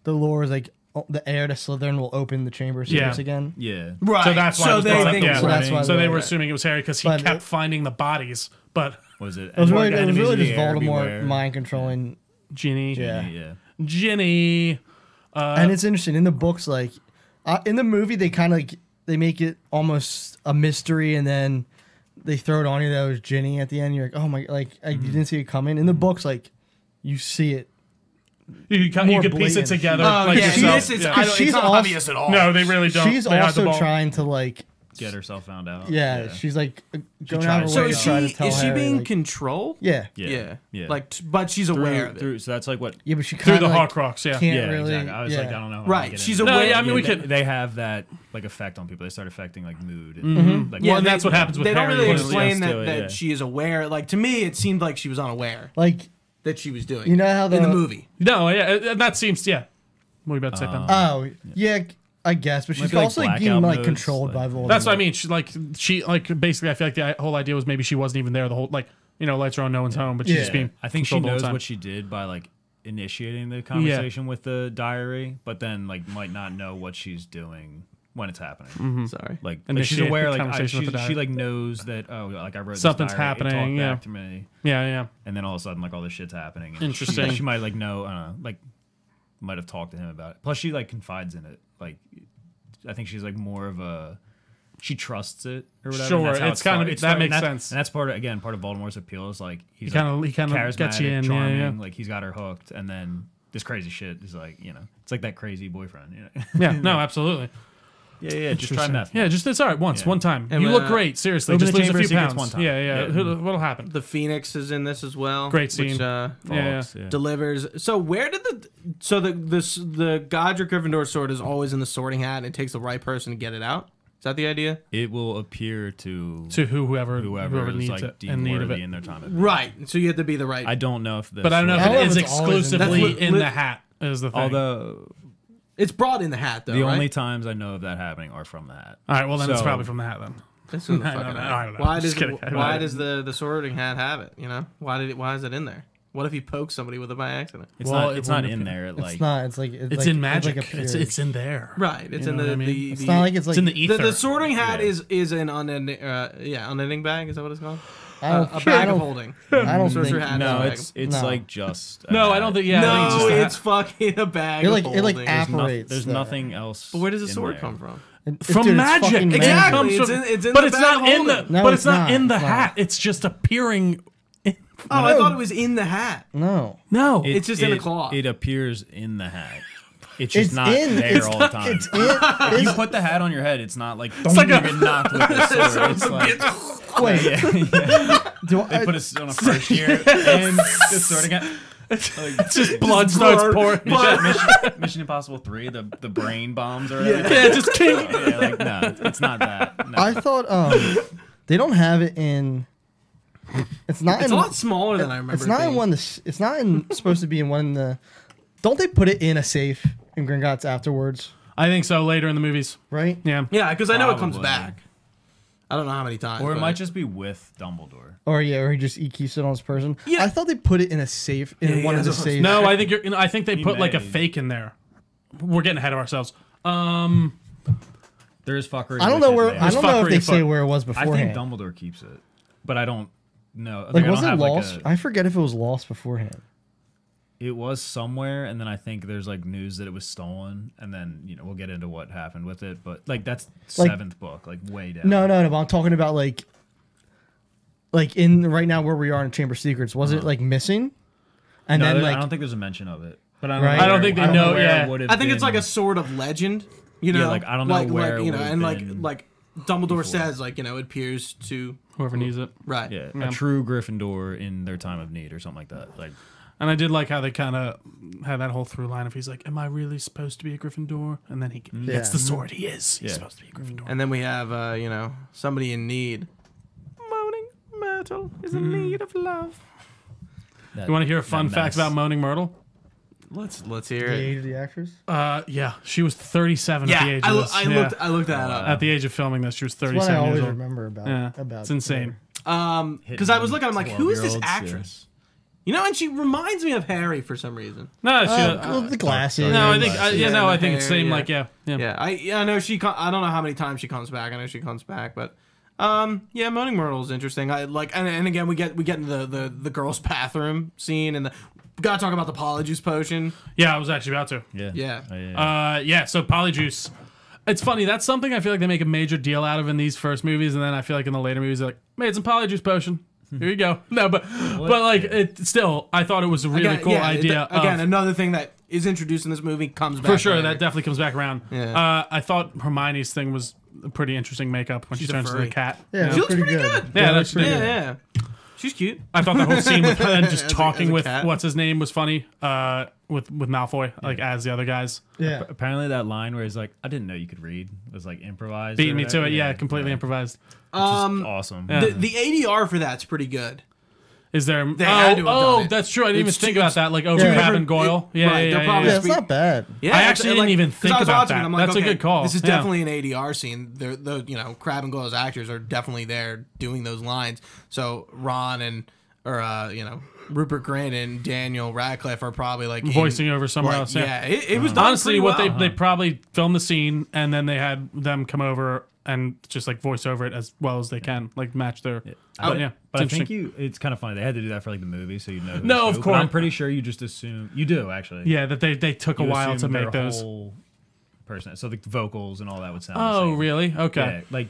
the lore is like the heir to Slytherin will open the Chamber of Secrets Yeah. again. Yeah. Right. So that's why it so was they brought up. think Yeah. it's So that's why So they they- were assuming it was Harry because he But kept it- finding the bodies. But Was It it? was really, Enemies of just the air, Voldemort beware. mind controlling. Ginny, Yeah. Yeah. Ginny, And it's interesting in the books, like in the movie, they kind of like they make it almost a mystery, and then they throw it on you that it was Ginny at the end. You're like, oh my, like you didn't see it coming. In the books, like you see it. you can More piece it blatant. together. Oh like yeah, yourself. this is. Yeah. I don't, She's it's not also- obvious at all. No, they really don't. She's They hide the also ball. trying to like, Get herself found out. yeah, she's like going out of her tries So way to- to is try she to tell is she Harry, being like, controlled? yeah, Yeah. Yeah. Like, but she's aware of it. Through, so that's like what. yeah, but she through kind the of like, Horcrux. Yeah. can't Yeah, really. exactly. I was like, I don't know. how to Right, get she's into aware- that. No, yeah, I mean, we they, could- They have that like effect on people. They start affecting like mood. And, like, Well, and that's what happens with They don't Harry really when it explain leads that, to it, that yeah. she is aware. Like to me, it seemed like she was unaware like that she was doing. you know how in the movie. No, yeah, and that seems What were you about to say, Ben? oh yeah, I guess, but she's be like also like blackout being like modes, controlled by like- Voldemort. That's what I mean. She basically. I feel like the whole idea was maybe she wasn't even there. The whole lights are on, no one's home, but she's just Yeah. being. I think she controlled the whole knows time. what she did by like initiating the conversation with the diary, but then like might not know what she's doing when it's happening. Sorry. Like she's Initiate aware, the like conversation with the she diary. like knows that like I wrote Something's this diary, it happening, talked yeah. back to me, Yeah. and then all of a sudden like all this shit's happening. And Interesting. She might like know, I don't know, like might have talked to him about it. Plus she like confides in it. Like I think she's like more of a. She trusts it or whatever. Sure, and that's how it's kind of- started. that makes and that's- sense. And that's part of Voldemort's appeal is like he's He kinda charismatic, gets you in, yeah, charming, yeah. like he's got her hooked, and then this crazy shit is like it's like that crazy boyfriend. Yeah. No, absolutely. Yeah. Just try meth. Yeah, just it's all right. One time. And, You look great. Seriously, open just the lose a Chamber few of Secrets pounds. one time. Yeah. Yeah. What'll happen? The Phoenix is in this as well. Great scene. Which, Yeah. Fox, yeah. delivers. So where did the Godric Gryffindor sword is always in the Sorting Hat, and it takes the right person to get it out? Is that the idea? It will appear to To whoever whoever is needs like it deemed in need of worthy it. in their time. Right. So you have to be the right. I don't know if this. But I don't know if I don't it know is if it's always in the- exclusively That's in what- the hat. Is the thing. Although It's brought in the hat, though. the right? only times I know of that happening are from the hat. all right. Well, then it's So- probably from the hat then. It's in the I don't fucking know. hat. I don't know. Why Just does kidding. why does the Sorting Hat have it? You know, why is it in there? What if he pokes somebody with it by accident? It's Well, not. it It's not wouldn't in appear. there. It's Like not. It's It's like, in magic. Like a It's in there. Right. It's You in know what I the, mean? the It's not like it's like It's in the ether. the Sorting Hat Yeah. is an unending unending bag. Is that what it's called? I don't, A I bag of don't, holding. I don't Sorcerer think. hat. no, bag. it's No. like just. a No, I hat. don't think. Yeah. I think No, it's it's fucking a bag. It of like it like holding. apparates. There's though. nothing else. But where does the in sword there. come from? from Dude, it's magic. fucking It Exactly. comes It's from- in- it's in but the it's bag not of in the. holding. No, But it's it's not not. in the It's not. hat. It's just appearing. Oh, I thought it was in the hat. No. No. It's just in a cloth. It appears in the hat. It's just not there all the time. If you put the hat on your head, it's not like don't get knocked with the sword. It's like Wait. They put us on a first year and the sword again. It's just blood starts pouring. Mission Impossible 3, the brain bombs or Yeah, just king. yeah, like no, it's not that. No. I thought they don't have it in. It's not. It's in, a lot smaller than I remember. It's not in one. It's not in, supposed to be in one. In the. Don't they put it in a safe in Gringotts afterwards? I think so. Later in the movies, Right? yeah. Yeah, because I know it comes Probably. back. I don't know how many times. Or it but- might just be with Dumbledore. Or he keeps it on his person. Yeah. I thought they put it in a safe in one of the that's what- safes. No, I think I think they put like a may. fake in there. We're getting ahead of ourselves. There is fuckery. I don't with know it where. there. I don't know if fuckery they afoot. say where it was I beforehand. think Dumbledore keeps it, but I don't know. Like, I was don't it have, lost? Like I forget if it was lost beforehand. it was somewhere, and then I think there's like news that it was stolen, and then we'll get into what happened with it. But like that's Like- 7th book, like way down. No. But I'm talking about like in right now where we are in Chamber of Secrets. Was it like missing? And No, then I like don't think there's a mention of it. But I don't. Right. Know I don't think they I know, where yeah. it would have I think it's been. like a sort of legend. You know, Yeah, like, I don't know where it you know, would've and been like Dumbledore before. says, like it appears to Whoever needs it. right. yeah, Yeah. a true Gryffindor in their time of need or something like that. Like And I did like how they kind of had that whole through line of he's like, "Am I really supposed to be a Gryffindor?" And then he gets the sword. He is. He's Yeah. supposed to be a Gryffindor. And then we have somebody in need. Moaning Myrtle is in need of love. that, You want to hear a fun that fact mess. about Moaning Myrtle? Let's the hear it. age of the actress. Yeah, she was 37 at the Yeah, age of this. I looked that up. At the age of filming this, she was That's what I 37 always years old. remember about. Yeah, about it's insane. Because I was looking, I'm like, who is this 12-year-olds, actress? You know, and she reminds me of Harry for some reason. No, she, Well, the glasses. no, I think Yeah, I the think it's hair, same. yeah. Like yeah. Yeah, I know she. I don't know how many times she comes back. I know she comes back, but yeah, Moaning Myrtle is interesting. I like, and again, we get into the girls' bathroom scene, and gotta talk about the Polyjuice potion. Yeah, I was actually about to. Yeah. Yeah. Oh, yeah. Yeah, so Polyjuice. It's funny. That's something I feel like they make a major deal out of in these first movies, and then I feel like in the later movies, they're like, made some Polyjuice potion. Here you go. No, but like it still, I thought it was a really Again, cool yeah, idea. Again, of- another thing that is introduced in this movie comes back for sure, later. that definitely comes back around. Yeah. I thought Hermione's thing was a pretty interesting makeup when She's she a turns into furry. the cat. Yeah, She looks pretty pretty good. good. Yeah, that's pretty Yeah, good. yeah. She's cute. I thought the whole scene with her just As a talking with cat. what's his name was funny. With Malfoy, like as the other guys. Yeah. Apparently, that line where he's like, "I didn't know you could read," was like improvised. Beat or me to whatever. it. Yeah, completely improvised. Which is awesome. Yeah. The ADR for that's pretty good. Is there? They had to have done it. That's true. I didn't It's even think two- about that. Like over Yeah. Crab and Goyle. Yeah, Right, yeah, they're yeah, probably yeah. Yeah, it's not bad. Yeah, I actually didn't even 'cause think I was about watching it, that. I'm like, That's a okay, good call. This is Yeah. definitely an ADR scene. The Crab and Goyle's actors are definitely there doing those lines. So Ron and Rupert Grint and Daniel Radcliffe are probably like Voicing over somewhere like, else. Yeah, it was done Honestly, pretty what well. they probably filmed the scene and then they had them come over and just like voice over it as well as they can, like match their. But yeah, But I it's think interesting. it's kind of funny. They had to do that for like the movie, so you know. who's No, of who, but course. I'm pretty sure you just assume you do actually. Yeah, that they took a You while to assume make their those. whole person, so the vocals and all that would sound. the Oh, same. really? Okay. Yeah, like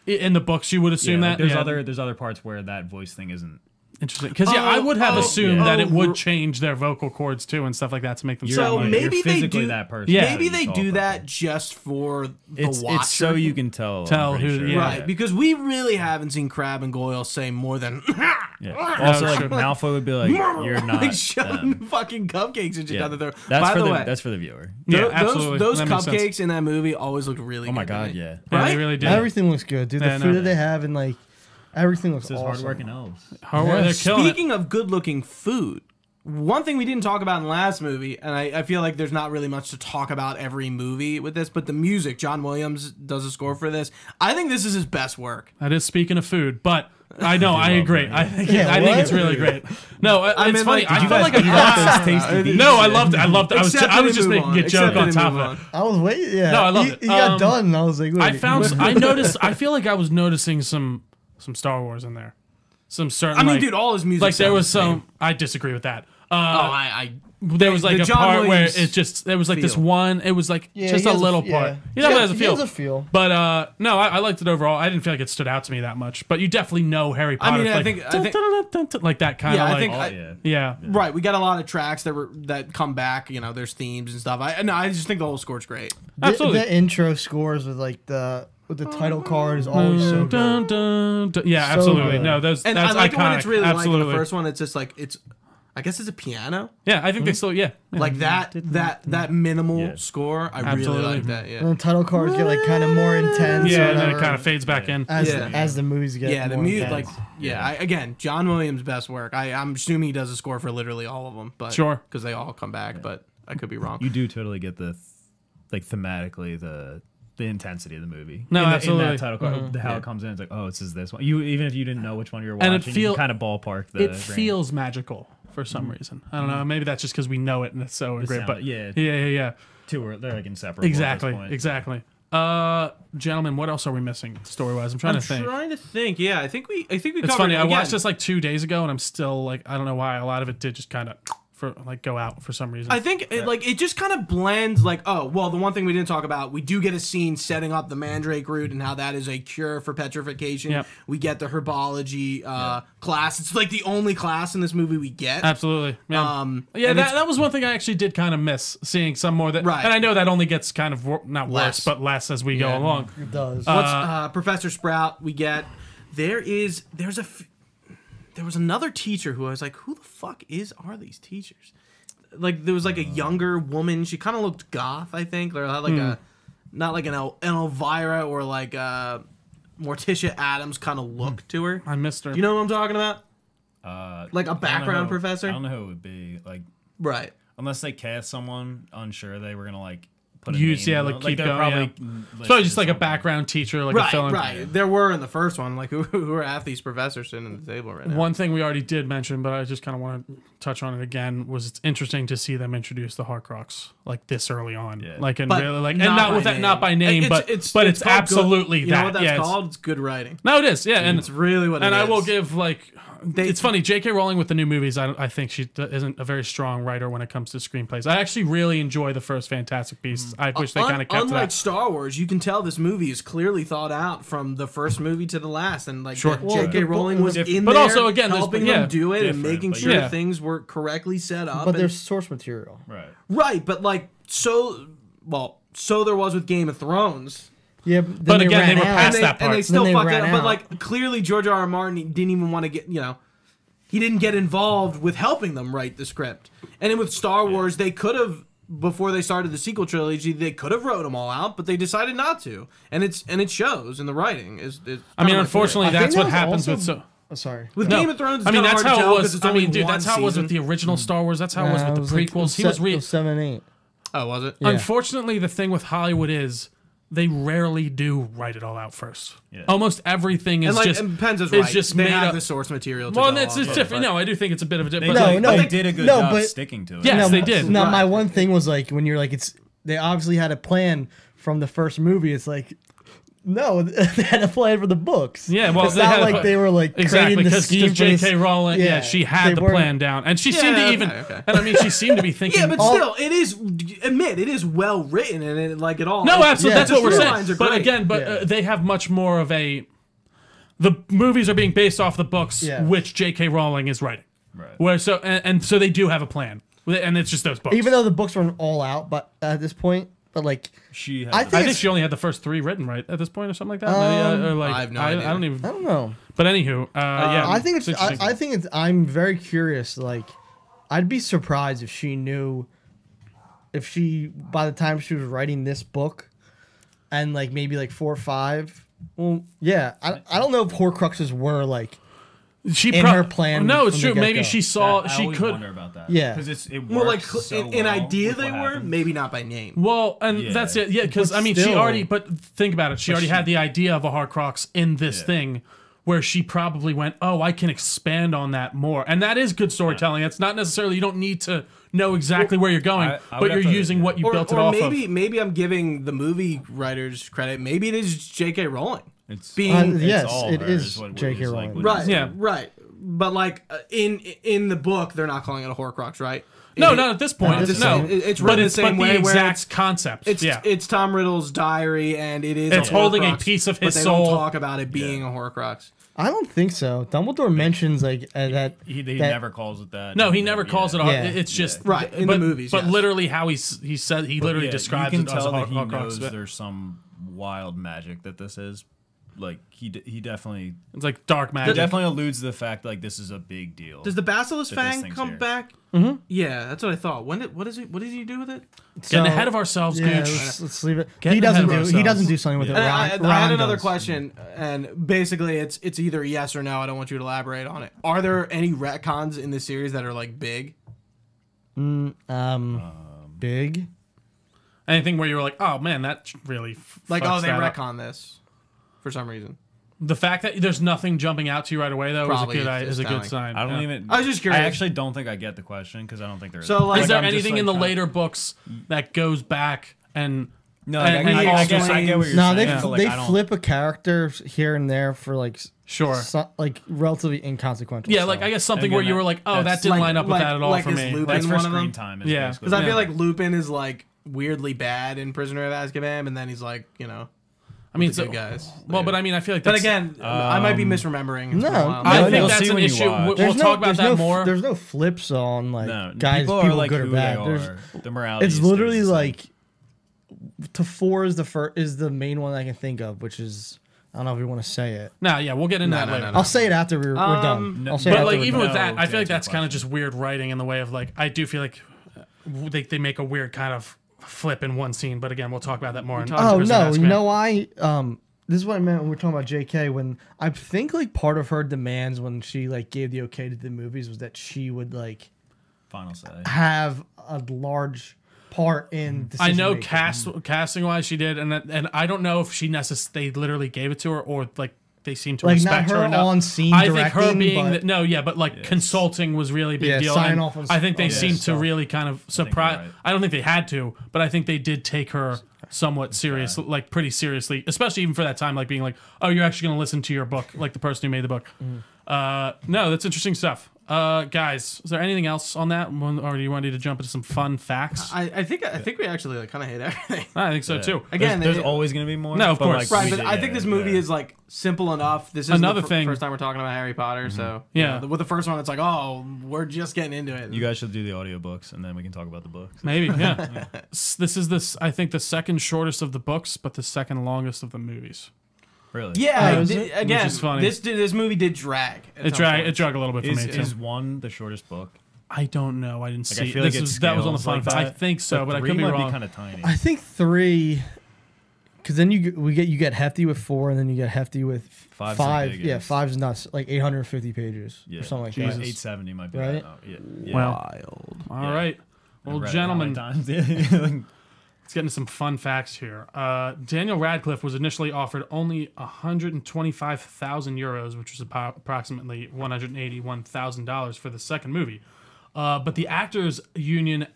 In the books, you would assume like, that there's other parts where that voice thing isn't. Interesting, because I would have assumed yeah. that it would change their vocal cords too and stuff like that to make them You're, sound So like. maybe you're they physically do- that person. Yeah. Maybe You they talk do like that just for the It's watcher. so you can tell. Tell I'm pretty who- sure. yeah. Right, because we really haven't seen Crab and Goyle say more than Yeah. Also, like sure. Malfoy would be like, "You're not." like shoving fucking cupcakes and shit Yeah. down the throat. That's By for the way, that's for the viewer. Yeah, those absolutely. those That makes sense. cupcakes in that movie always looked really Oh good. my to god, me. yeah. Yeah, they Right? really did. Everything looks good, dude. The Yeah, food no. that they have and like everything looks It's his awesome. hardworking elves. They're killing it. Speaking of good-looking food, one thing we didn't talk about in the last movie, and I feel like there's not really much to talk about every movie with this, but the music. John Williams does a score for this. I think this is his best work. That is speaking of food, but I know I agree. I think Yeah, I think what? it's really great. No, it's mean, funny. like, I did you felt guys- like you I tasty beats? no, I loved it. I loved it. I was Except I they was just move making on. a joke Except on they top move of on. it. I was waiting. Yeah. No, I loved it. He got done, and I was like, wait. I found. I noticed. I feel like I was noticing some Star Wars in there. Some certain. I mean, like, dude, all his music. like there sounds was the same. some. I disagree with that. Oh, I there was like the a John part Williams where it just there was like this feel. one. It was like just he a has little yeah. part. He definitely has a He feel. has a feel. But no, I liked it overall. I didn't feel like it stood out to me that much. But you definitely know Harry Potter. I like, think like that kind Yeah, of I like think Oh, I- yeah. yeah. right. We got a lot of tracks that come back. You know, there's themes and stuff. I just think the whole score's great. Absolutely. The intro scores with like the title card is always so good. Dun, dun, dun. Yeah, So absolutely. good. No, that's And I like iconic. it when it's really absolutely. like in the first one. It's just like I guess it's a piano. Yeah, I think they still yeah. Like that minimal Yeah. score. I Absolutely. really like that. Yeah. And the title cards get like kind of more intense. Yeah, or and then it whatever kind of fades back in. as the movies get. Yeah, the more music, like, intense. again, John Williams' best work. I'm assuming he does a score for literally all of them, but Sure. because they all come back. But I could be wrong. You do totally get the like thematically the intensity of the movie. No, in absolutely. that title card, how it comes in, it's like, oh, this is this one. You even if you didn't know which one you were watching, And it feel- you kind of ballpark the. It range. feels magical for some reason. I don't know. Maybe that's just because we know it and it's so great. sound- But yeah. yeah. Two are they're like inseparable. Exactly. At this point. Exactly. Gentlemen, what else are we missing story wise? I'm trying to think. trying to think. Yeah, I think we It's covered funny. it. I Again, watched this like 2 days ago, and I'm still like, I don't know why. A lot of it did just kind of go out for some reason. I think it just kind of blends. Like, oh well, the one thing we didn't talk about, we do get a scene setting up the mandrake root and how that is a cure for petrification. Yep. We get the herbology class. It's like the only class in this movie we get. Absolutely. Yeah. Yeah. and That was one thing I actually did kind of miss seeing some more. That Right. And I know that only gets kind of not worse, Less. but less as we go Yeah. along. It does. Professor Sprout, we get. There was another teacher who I was like, who the fuck are these teachers? Like there was like a younger woman. She kind of looked goth, I think. Or had like not like an Elvira or like Morticia Adams kind of look to her. I missed her. You know what I'm talking about? Like a I don't know background who- professor? I don't know who it would be. Like Right. unless they cast someone unsure they were gonna like put a Use name yeah, in like it. keep they're going. probably Yeah. So just like a background teacher, like a Right, film. right. There were in the first one, like who are half these professors sitting at the table right now? One thing we already did mention, but I just kind of want to touch on it again, was it's interesting to see them introduce the Horcrux like this early on, Yeah. like and But really like, not and not by with that, name. not by name, but it's called absolutely good. that. You know what that's yeah, called? It's good writing. No, it is. Yeah, and It's really what it and is. I will give like. It's funny, J.K. Rowling with the new movies. I think she isn't a very strong writer when it comes to screenplays. I actually really enjoy the first Fantastic Beasts. I wish they kind of kept Unlike that. Star Wars, you can tell this movie is clearly thought out from the first movie to the last, and like Sure. that Well, J.K. Rowling was in But there, also, again, there's- helping yeah, them do it and different, making but sure yeah. things were correctly set up. but and- there's source material. right. but like so there was with Game of Thrones. Yeah, But again, they were past And that part. they still Then they fucked it ran up. But out. like clearly, George R. R. Martin didn't even want to get he didn't get involved with helping them write the script. And then with Star Wars, they could have before they started the sequel trilogy, they could have wrote them all out, but they decided not to. And it shows in the writing. I mean, unfortunately, I think that's that what was happens also- with so. Oh, sorry. with No. Game of Thrones, it's I mean, kinda that's hard to how tell it 'cause was. it's I only mean, dude, one that's how it was with season. the original Star Wars. That's how it was with the prequels. He was It was 7 and 8. Oh, was it? Yeah. Unfortunately, the thing with Hollywood is they rarely do write it all out first. Yeah. Almost everything is And like just and Penza's is right. just they made have up. the source material. To Well, go and it's off of, different. but- No, I do think it's a bit of a They, difference. did, no, they did a good no, job but- sticking to it. Yes, they did. No, my Right. one thing was like when you're like they obviously had a plan from the first movie. It's like no, they had a plan for the books. Yeah, well, it's they not had a like plan. they were like Exactly, creating the because scheme for this- J.K. Rowling, yeah, she had they the weren't- plan down, and she seemed to Yeah, even, okay. and I mean, she seemed to be thinking. Yeah, but all- still, it is. Admit it is well written and it like it all. no, absolutely, Yeah, that's what we're the saying. storylines are But great. again, Yeah. they have much more of a. The movies are being based off the books, Yeah. which J.K. Rowling is writing. Right. Where so and so they do have a plan, and it's just those books. Even though the books weren't all out, but at this point, but like She had I the- think I think it's- she only had the first 3 written right at this point, or something like that. Maybe, or like I have no I idea. don't even. I don't know. But anywho, yeah, I think it's. interesting. I think it's. I'm very curious. Like, I'd be surprised if she knew. If she, by the time she was writing this book, and like maybe like 4 or 5. Well, yeah, I don't know if Horcruxes were like. she in her plan No, it's from the true. Maybe get-go. she saw I she always could. wonder about that. Yeah. because it More like works so in well idea with they what were, happens. maybe not by name. Well, and Yeah. that's it. Yeah, because But I mean, she still- already. But think about it. She already had the idea of a Horcrux in this Yeah. thing, where she probably went, "Oh, I can expand on that more," and that is good storytelling. It's not necessarily you don't need to know exactly where you're going, I but would you're have to- using what you Or, built it or off maybe of. I'm giving the movie writers credit. Maybe it is J.K. Rowling. It's Being- yes, all it her is what J.K. is, Rowling. what Right. is- Yeah. Right. But like in the book, they're not calling it a Horcrux, right? No, not at this point. this No, point. It's but written it's the same but the way where exact concept. it's Tom Riddle's diary, and it is It's a holding a Horcrux, piece of but his they soul. don't talk about it being a Horcrux. I don't think so. Dumbledore mentions like that. He that- never calls it that. No, he never calls it. Yeah. It's just Right, in but, the movies, But yes. literally, how he said he literally describes you it can as a tell that he Horcrux. knows there's some wild magic that this is. Like he definitely It's like dark he magic. definitely alludes to the fact like this is a big deal. Does the Basilisk That this Fang thing's come here. back? Mm-hmm. Yeah, that's what I thought. What does he do with it? Getting ahead of ourselves, Yeah, Gooch. let's leave it. Getting He doesn't ahead of do. He ourselves. doesn't do something with it. And Ron, I had Ron another does. question, and basically it's either yes or no. I don't want you to elaborate on it. Are there any retcons in this series that are like big? Big. Anything where you were like, oh man, that really Like, fucks oh, they that up. retcon this for some reason. The fact that there's nothing jumping out to you right away though Probably is a good astounding. sign. I don't Yeah. even. I was just curious. I actually don't think I get the question because I don't think there is. So, like, Is there I'm just, anything in like, the later books that goes back and No, and- I and get also- what you're No, saying. they but, like, they I don't- flip a character here and there for like Sure. like relatively inconsequential. Yeah, stuff. like I guess something Again, where you were like, oh, that that's didn't like- line up with like- that at all like for is me. Lupin That's for one of them? screen time. Yeah. Basically. Because I Yeah. feel like Lupin is like weirdly bad in Prisoner of Azkaban, and then he's like, I mean, the so, good guys. well, but I mean, I feel like But that's, again, I might be misremembering. It's No, been a while. I No, think you'll that's see an when you issue. watch. We'll talk about that more. There's no flips on like No, guys, people people are like good or who bad. they There's, are. The morality. it's stays literally the same. like to 4 is the main one I can think of, which is I don't know if we want to say it. Nah, yeah, we'll get into that later. I'll say it after we're done. no, I'll say it But after like we're even done. with that, I feel like to answer that's your kind of question. just weird writing in the way of like I do feel like they make a weird kind of flip in one scene. But again, we'll talk about that more. In Oh Prisoner no, of you Azkaban. know why? This is what I meant when we were talking about JK. When I think like part of her demands when she like gave the okay to the movies was that she would like final say. have a large part in. I know decision-making. casting wise she did, and I don't know if they literally gave it to her or like they seem to Like, not respect her her enough. on scene I think her directing, being but- no, yeah, but like consulting was really a big Yeah, deal. sign and off on I think they on seemed to stuff. really kind of think surprise. you're right. I don't think they had to, but I think they did take her somewhat serious, like pretty seriously, especially even for that time, like being like, oh, you're actually going to listen to your book, like the person who made the book. No, that's interesting stuff. Guys, is there anything else on that, or do you want to jump into some fun facts? I think we actually like kind of hate everything. I think so too. Again, There's always going to be more. No, of but, course. like, right, we but did- I think this movie is like simple enough. This is Another the thing- first time we're talking about Harry Potter, so Yeah. with the first one, it's like, oh, we're just getting into it. You guys should do the audiobooks and then we can talk about the books. Maybe, yeah. This is I think the second shortest of the books, but the second longest of the movies. Really? Yeah, Oh, is again, it? Which is funny. this movie did drag. at It some drag point. a little bit for Is, me too. is one the shortest book? I don't know. I didn't Like, I see. feel like That was on the scales fun like fact. I that, think so, but I three could be might wrong. be kind of tiny. I think 3, because then you get hefty with 4, and then you get hefty with Five's the 5. biggest. Yeah, 5's nuts, like 850 pages or something like Jesus. that. 870 might be Right? Yeah. Well, Wild. all right. Well, I've read it how many gentlemen, times? Yeah. let's get into some fun facts here. Daniel Radcliffe was initially offered only 125,000 euros, which was approximately $181,000 for the second movie. But the Actors Union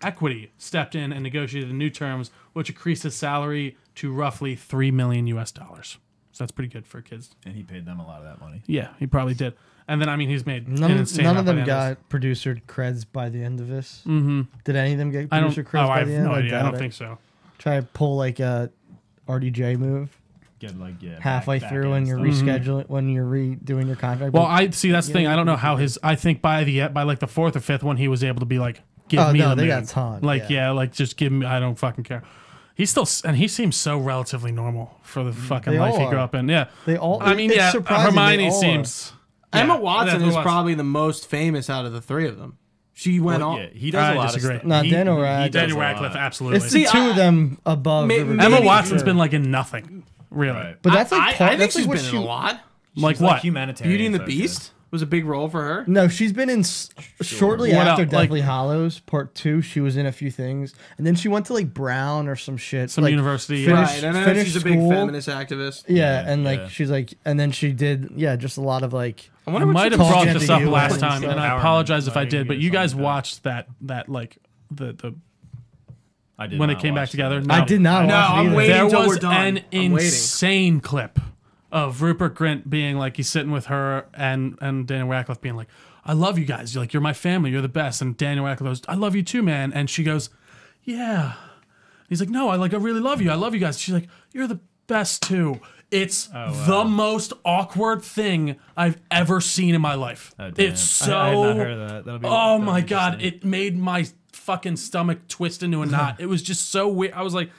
Equity stepped in and negotiated new terms, which increased his salary to roughly $3 million US. So that's pretty good for kids. And he paid them a lot of that money. Yeah, he probably did. And then I mean, he's made an None insane of amount by them the end of this. got producer creds by the end of this. Mm-hmm. Did any of them get I don't. producer creds Oh, I by have the end? no idea. I doubt don't it. think so. Try to pull like a RDJ move Get like halfway back through when end you're stuff. rescheduling, when you're redoing your contract. Well, But- I see. That's the thing. I don't know how his. I think by like the fourth or fifth one, he was able to be like, give Oh, me no, the they moon. got a ton, Like yeah. like just give me. I don't fucking care. He's still and he seems so relatively normal for the fucking They life all he grew are. up in. Yeah, They all- I mean, it's yeah. surprising, they Hermione all are. seems. Emma yeah, Watson that's is what- probably the most famous out of the three of them. She went Well, on. yeah, he does I a lot disagree. of stuff. No, He- Daniel he Radcliffe- does Daniel a Radcliffe, lot. absolutely. it's the See, two I- of them above. May- Riverdale. Emma maybe- Watson's Sure. been like in nothing, really. Right. But that's like I part. think That's she's like what been she. in a lot. Like She's what? humanitarian Beauty and the focus. Beast was a big role for her. No, she's been in shortly What after else? Like- Deathly Hallows Part 2. She was in a few things, and then she went to like Brown or some shit, Some like, university, yeah. Finished, Right, and I know finished she's a big school. feminist activist. Yeah, Yeah, and like yeah. she's like, and then she did, just a lot of like. I I wonder what might she have brought talking this to up you last and time, stuff. and I Empowerment, apologize if I like, did. But or you guys something like watched that like the I did when they not came back watch together. that. No. I did not. No, watch it I'm either. waiting There till was we're done. an I'm waiting. insane clip of Rupert Grint being like, he's sitting with her and Daniel Radcliffe being like, I love you guys. You're my family. You're the best. And Daniel Radcliffe goes, I love you too, man. And she goes, yeah. He's like, no, I really love you. I love you guys. She's like, you're the best too. It's the most awkward thing I've ever seen in my life. Oh, damn. It's so. I had not heard of that. Oh my God. It made my fucking stomach twist into a knot. It was just so weird. I was like,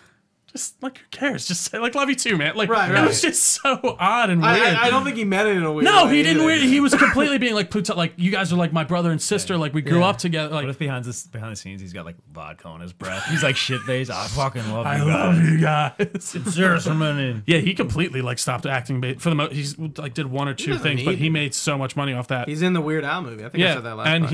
just like, who cares? Just say, like, love you too, man. Like, Right. it was just so odd and weird. I don't think he meant it in a weird No, way he didn't. either. He was completely being like, like, you guys are like my brother and sister. Like, we grew up together. Like, What if behind the scenes he's got like vodka on his breath? He's like shit faced. I fucking love I you love guys. you guys. Serious Hermione. Yeah, he completely like stopped acting for the most. He's like did one or two doesn't things, need but he to. made so much money off that. He's in the Weird Al movie. I think I Yeah, said that last and podcast.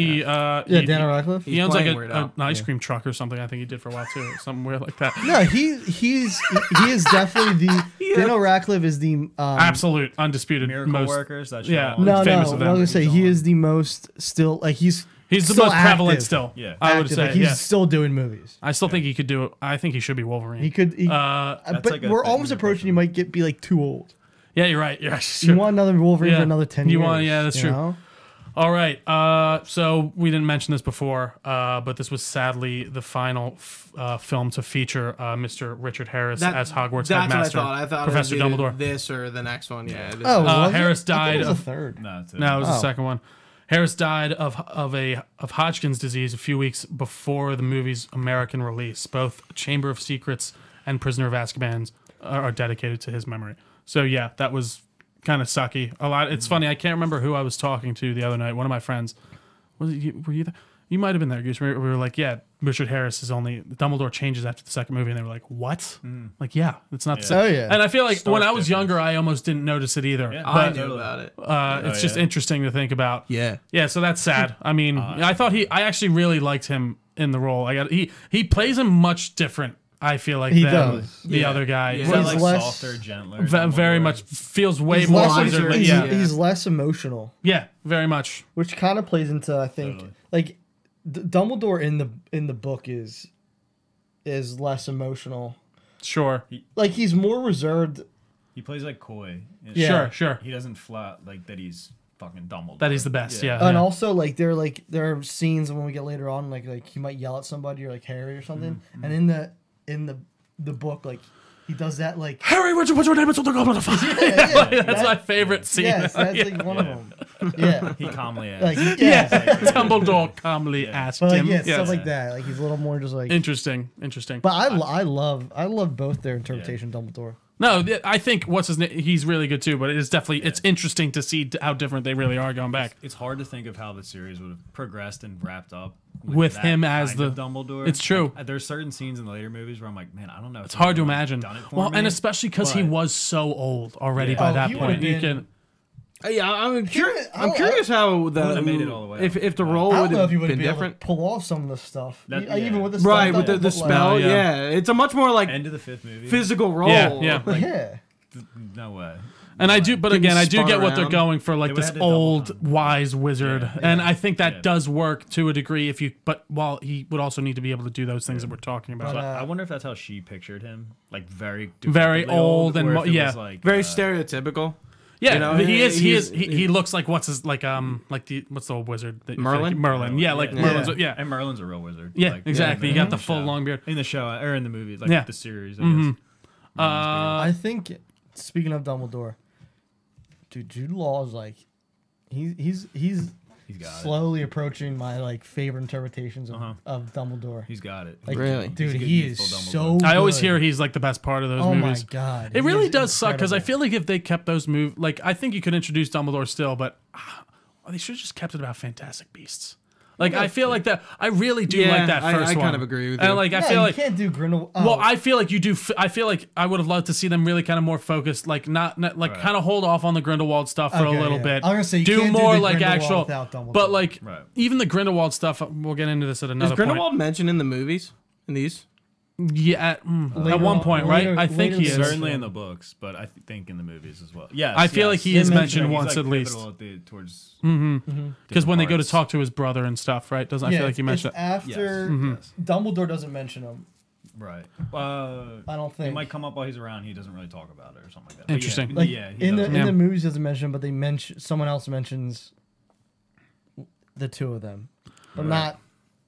he Daniel Radcliffe. he owns like playing Weird Al. an ice cream truck or something. I think he did for a while too, something weird like that. No, he is definitely the Daniel Radcliffe is the Absolute undisputed Miracle most. Workers. That Yeah. show. no famous no. of What I them. was gonna say he is the most still like he's He's the still most prevalent active. still. Yeah. I would active, say. like, he's Yeah. still doing movies. I still think he could do it. I think he should be Wolverine. He could. That's but like a we're thing almost you're approaching. You might be like too old. Yeah, you're right. Yeah, You sure. want another Wolverine Yeah. for another 10 You years. want- yeah, that's you true. know? All right. So we didn't mention this before, but this was sadly the final film to feature Mr. Richard Harris as Hogwarts That's headmaster, what I thought. I thought Professor it was either Dumbledore. this or the next one. Yeah. It is. Oh, was it? Harris I thought died it was of- the third. No, it's No, it was the Oh. second one. Harris died of Hodgkin's disease a few weeks before the movie's American release. Both Chamber of Secrets and Prisoner of Azkaban are dedicated to his memory. So yeah, that was kind of sucky. A lot. It's funny. I can't remember who I was talking to the other night. One of my friends. Were you there? You might have been there, Goose. We were like, yeah, Richard Harris is only Dumbledore changes after the second movie, and they were like, what? Like, yeah, it's not the same. Oh, yeah. And I feel like when Stark I was difference. younger, I almost didn't notice it either. Yeah. I But knew about it. it's just interesting to think about. Yeah. Yeah, so that's sad. I mean, I thought I actually really liked him in the role. He plays him much different. I feel like He than does. the Yeah. other guy. Yeah. Is that He's like less- softer, gentler? Very Dumbledore? much feels way He's more less, wizardly. he's- Yeah, he's less emotional, yeah, very much. which kind of plays into I think Totally. like Dumbledore in the book is less emotional. Sure, Like he's more reserved. He plays like coy. Yeah. sure. He doesn't flat like that. He's fucking Dumbledore. That he's the best. Yeah, And yeah. also, like there are scenes when we get later on, like he might yell at somebody or like Harry or something, and in the book, like he does that like Harry, what's your name? It's the Goblet of Fire. That's my favorite scene. yes, that's like one of them. Yeah, He calmly asks. like Yeah, yeah, Dumbledore calmly asked but like him. yeah, Yes. stuff like that. Like he's a little more just like. Interesting. But I love both their interpretation of Dumbledore. No, I think what's his name? He's really good too. But it is definitely it's interesting to see how different they really are going back. It's hard to think of how the series would have progressed and wrapped up With that him as kind the- of Dumbledore. It's true. Like, there's certain scenes in the later movies where I'm like, man, I don't know. If It's hard to anyone imagine. Done it for Well, me, and especially because he but- was so old already Yeah. by Oh, that he point. would've You been- can. Yeah, I'm curious. I- I'm curious how wouldn't have made it all the way if up. if the role I would don't know if have you would been be able to different. pull off some of the stuff, That- even yeah. with the Right, stuff with the but, like- spell, yeah. yeah. It's a much more like End of the fifth movie. physical role. Yeah. Yeah. No way. And I do, but Getting again, I do spun get what they're around. going for, like They would've this had to double old, time. wise wizard, Yeah. and I think that Yeah. does work to a degree. If you, but while he would also need to be able to do those things that we're talking about. So But, I wonder if that's how she pictured him, like very Very depictably old and or mo- if it yeah. was like, Very stereotypical. Yeah, You know, he is. he's- He looks like what's the what's the old wizard? That you Merlin? think- Merlin. Yeah, like Merlin's. Yeah, And Merlin's a real wizard. yeah, Like, exactly. in You got the show. full long beard. in the show or in the movie, like Yeah. the series. I guess. I think speaking of Dumbledore, dude, Jude Law is like he's He's got slowly approaching my like favorite interpretations of, Uh-huh. of Dumbledore. He's got it. Like, Really? dude, He's a good he youthful is Dumbledore. so. I always good. hear he's like the best part of those Oh movies. my god, It he really is does suck because I incredible. feel like if they kept those movies, like I think you could introduce Dumbledore still, but they should have just kept it about Fantastic Beasts. Like I feel like that. I really do Yeah, like that I first one. kind of agree with And you. like I Yeah, feel you like can't do Grindelwald. well, I feel like you do. I feel like I would have loved to see them really kind of more focused, like not like kind of hold off on the Grindelwald stuff for Okay, a little yeah. bit. I was gonna say, you do can't do more the like Grindelwald actual, without Dumbledore. but like Right. even the Grindelwald stuff. We'll get into this at another Is Grindelwald mentioned in the movies? In these? point. Yeah, at Later one on- point, right? later- I think later he in is. the Certainly in the books, but I think in the movies as well. Yes, I feel like he is They mentioned mention He's, once like, at least. pivotal at the- towards Because when they go to parts. talk to his brother and stuff, right? Doesn't I feel like he mentioned it's after Yes. Dumbledore doesn't mention him. Right. I don't It think. might come up while he's around. He doesn't really talk about it or something like that. But Interesting. Yeah, Like yeah, he in does. the movies doesn't mention, but they mention someone else mentions the two of them, but not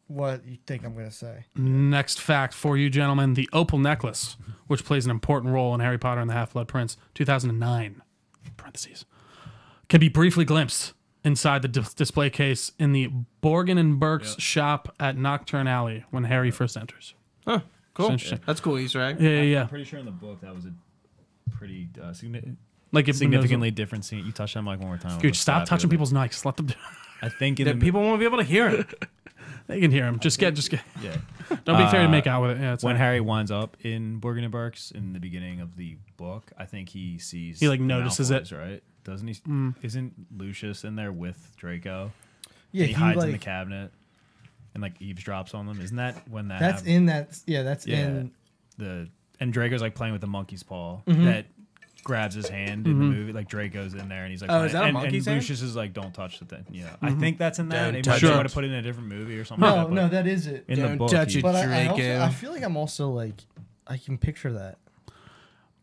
what you think I'm gonna say. Next fact for you, gentlemen: the Opal Necklace, which plays an important role in Harry Potter and the Half-Blood Prince, 2009 (parentheses), can be briefly glimpsed inside the display case in the Borgin and Burke's shop at Nocturne Alley when Harry first enters. Huh, cool. Interesting. That's cool Easter egg. Yeah. I'm pretty sure in the book that was a pretty Like it significantly different scene. You touched on like one more time. Dude, stop touching people's mics. Let them do I think in That people won't be able to hear it. They can hear him. Just get. yeah. Don't be afraid to make out with it. Yeah, it's When all right. Harry winds up in Borgin and Burke's in the beginning of the book, I think he sees He, like, the notices it. Malfoys, right? Doesn't he? Isn't Lucius in there with Draco? Yeah, he hides like, in the cabinet and like eavesdrops on them. Isn't that when that? That's happened? in that. Yeah, that's Yeah. in. And Draco's like playing with the monkey's paw that grabs his hand in the movie. Like Draco's in there and he's like, Oh, is that a and monkey's hand? Lucius is like, don't touch the thing. Yeah, I think that's in that. Don't They touch might it. try to put it in a different movie or something. No, like that, no, but that is it. in the Don't book, touch he- it. But I Draco. feel like I'm also like I can picture that.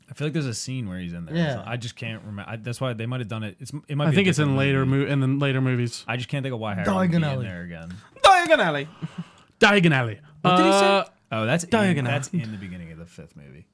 I feel like there's a scene where he's in there. Yeah. So I just can't remember. That's why they might have done it. It might. I be think a it's in different later movie. in the later movies. I just can't think of why Harry would be in Diagon there again. Diagon Alley. Diagon Alley. What did he say? Oh, that's Diagon that's Alley. in the beginning of the 5th movie.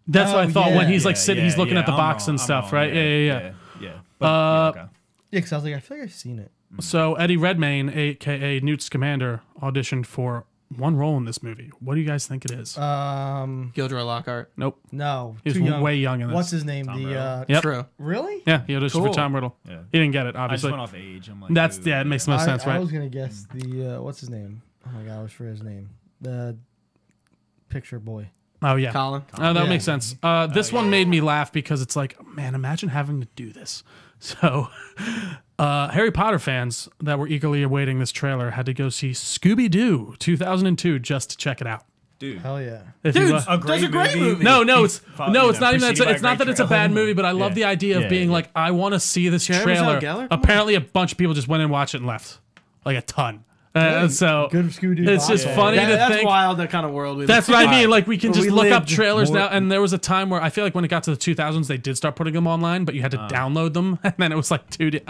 That's what I Oh, thought yeah. when he's like Yeah, sitting, yeah, he's looking yeah, at the I'm box wrong, and I'm stuff, wrong, right? Yeah. Yeah. But, yeah, okay. Yeah, because I was like, I feel like I've seen it. So Eddie Redmayne, aka Newt Scamander, auditioned for one role in this movie. What do you guys think it is? Gilderoy Lockhart. Nope. No, He's too young. way young in this. What's his name? Tom The Riddle. Yep. True. really? Yeah, he auditioned Cool. for Tom Riddle. Yeah. He didn't get it, I just obviously. went off age. I'm like, That's ooh, yeah, it makes the most sense, I right? was gonna guess the what's his name? Oh my god, I was for his name. The picture boy. Oh yeah. Colin. Oh, that Yeah. makes sense. This one made me laugh because it's like, man, imagine having to do this. So, Harry Potter fans that were eagerly awaiting this trailer had to go see Scooby-Doo 2002 just to check it out. dude. Hell yeah. If you, Dude, A great That's a great movie. no, He's it's fo- no, you it's know, not even. preceded by It's not that great it's a trailer. bad movie, but I love Yeah. the idea of Yeah, being yeah. like, I want to see this Sharon trailer. Michelle Gellar? Apparently, a bunch of people just went and watched it and left, like a ton. So Good Scooby-Doo. it's just vibe. funny to That's think. wild. That kind of world we That's live what in. I mean. Like we can just We look up lived trailers more- now, and there was a time where I feel like when it got to the 2000s, they did start putting them online, but you had to download them, and then it was like, dude.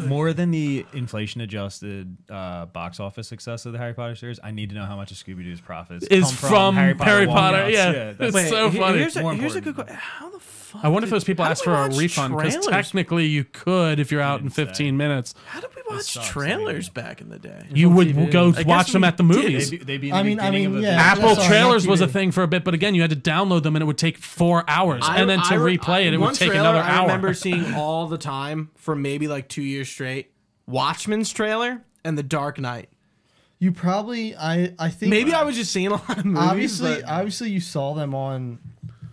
More than the inflation-adjusted box office success of the Harry Potter series, I need to know how much of Scooby-Doo's profits Is come from Harry Potter, walkouts. yeah. That's It's so funny. Here's a More good important. question. How the fuck? I wonder if did- those people how asked did we for a watch refund because trailers? technically you could if you're out in Didn't say. 15 minutes. How did we watch sucks, trailers back in the day? You on would TV. go I guess watch them we at the did. movies. They'd be in I the mean, beginning of yeah. a Apple Sorry, trailers not was a TV. thing for a bit, but again, you had to download them and it would take 4 hours. And then to replay it, it one would take trailer another I hour. remember seeing all the time for maybe like 2 years straight. Watchmen's trailer and The Dark Knight. You probably I think Maybe I was just seeing a lot of movies. obviously you saw them on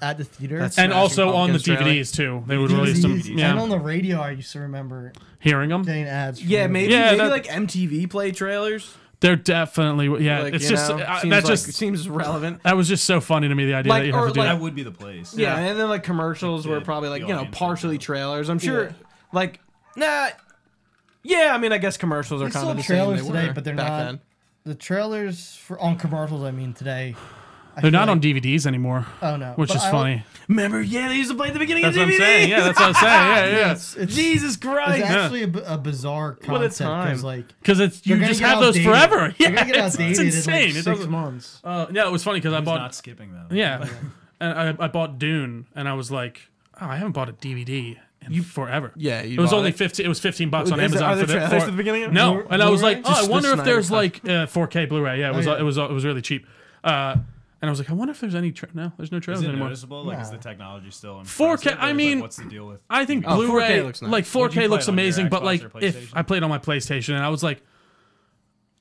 at the theater. That's- And Smashing also on the Pumpkins trailer. DVDs too. They would release them. DVDs. And Yeah. on the radio, I used to remember Hearing them. getting ads. yeah, from- maybe Yeah, that- like MTV play trailers. They're definitely, yeah. Like, It's you just, know, seems that's like, just, seems relevant. that was just so funny to me, the idea Like, that you have or to do like- that. That would be the place. Yeah, and then like commercials were the- probably like, the you know, audience partially would trailers. I'm sure, Yeah. like, nah. Yeah, I mean, I guess commercials are They kind saw of the same trailers they today, were but they're back not. then. The trailers for on commercials. I mean, today. I They're feel not on like- DVDs anymore, Oh no, which But is I funny. Remember, yeah, they used to play at the beginning That's of what I'm DVD. saying. Yeah, that's what I'm saying. Yeah, yeah. It's Jesus Christ. It's actually a bizarre What a concept because time. like Because it's you they're gonna just get have those outdated. forever. They're Yeah, gonna get it's outdated insane. in It like 6 doesn't- months. Yeah, it was funny because I Who's bought. not skipping them. Yeah, and I bought Dune, and I was like, oh, I haven't bought a DVD in forever. Yeah, you it was bought only it. 15. It was $15 on Is there- Amazon are there for the trailers at the beginning of it? No, and I was Blu-ray? like, oh, I Just the wonder if Snyder there's Cut. like 4K Blu-ray. Yeah, it was. yeah. It was really cheap. And I was like, I wonder if there's any. No, there's no Is trailers it anymore. noticeable? Like, is Nah. the technology still in 4K, I mean, what's the deal with? I think Oh, 4K Blu-ray, looks nice. like Would you 4K play looks it on your amazing, but Xbox like or if PlayStation? I played on my PlayStation and I was like,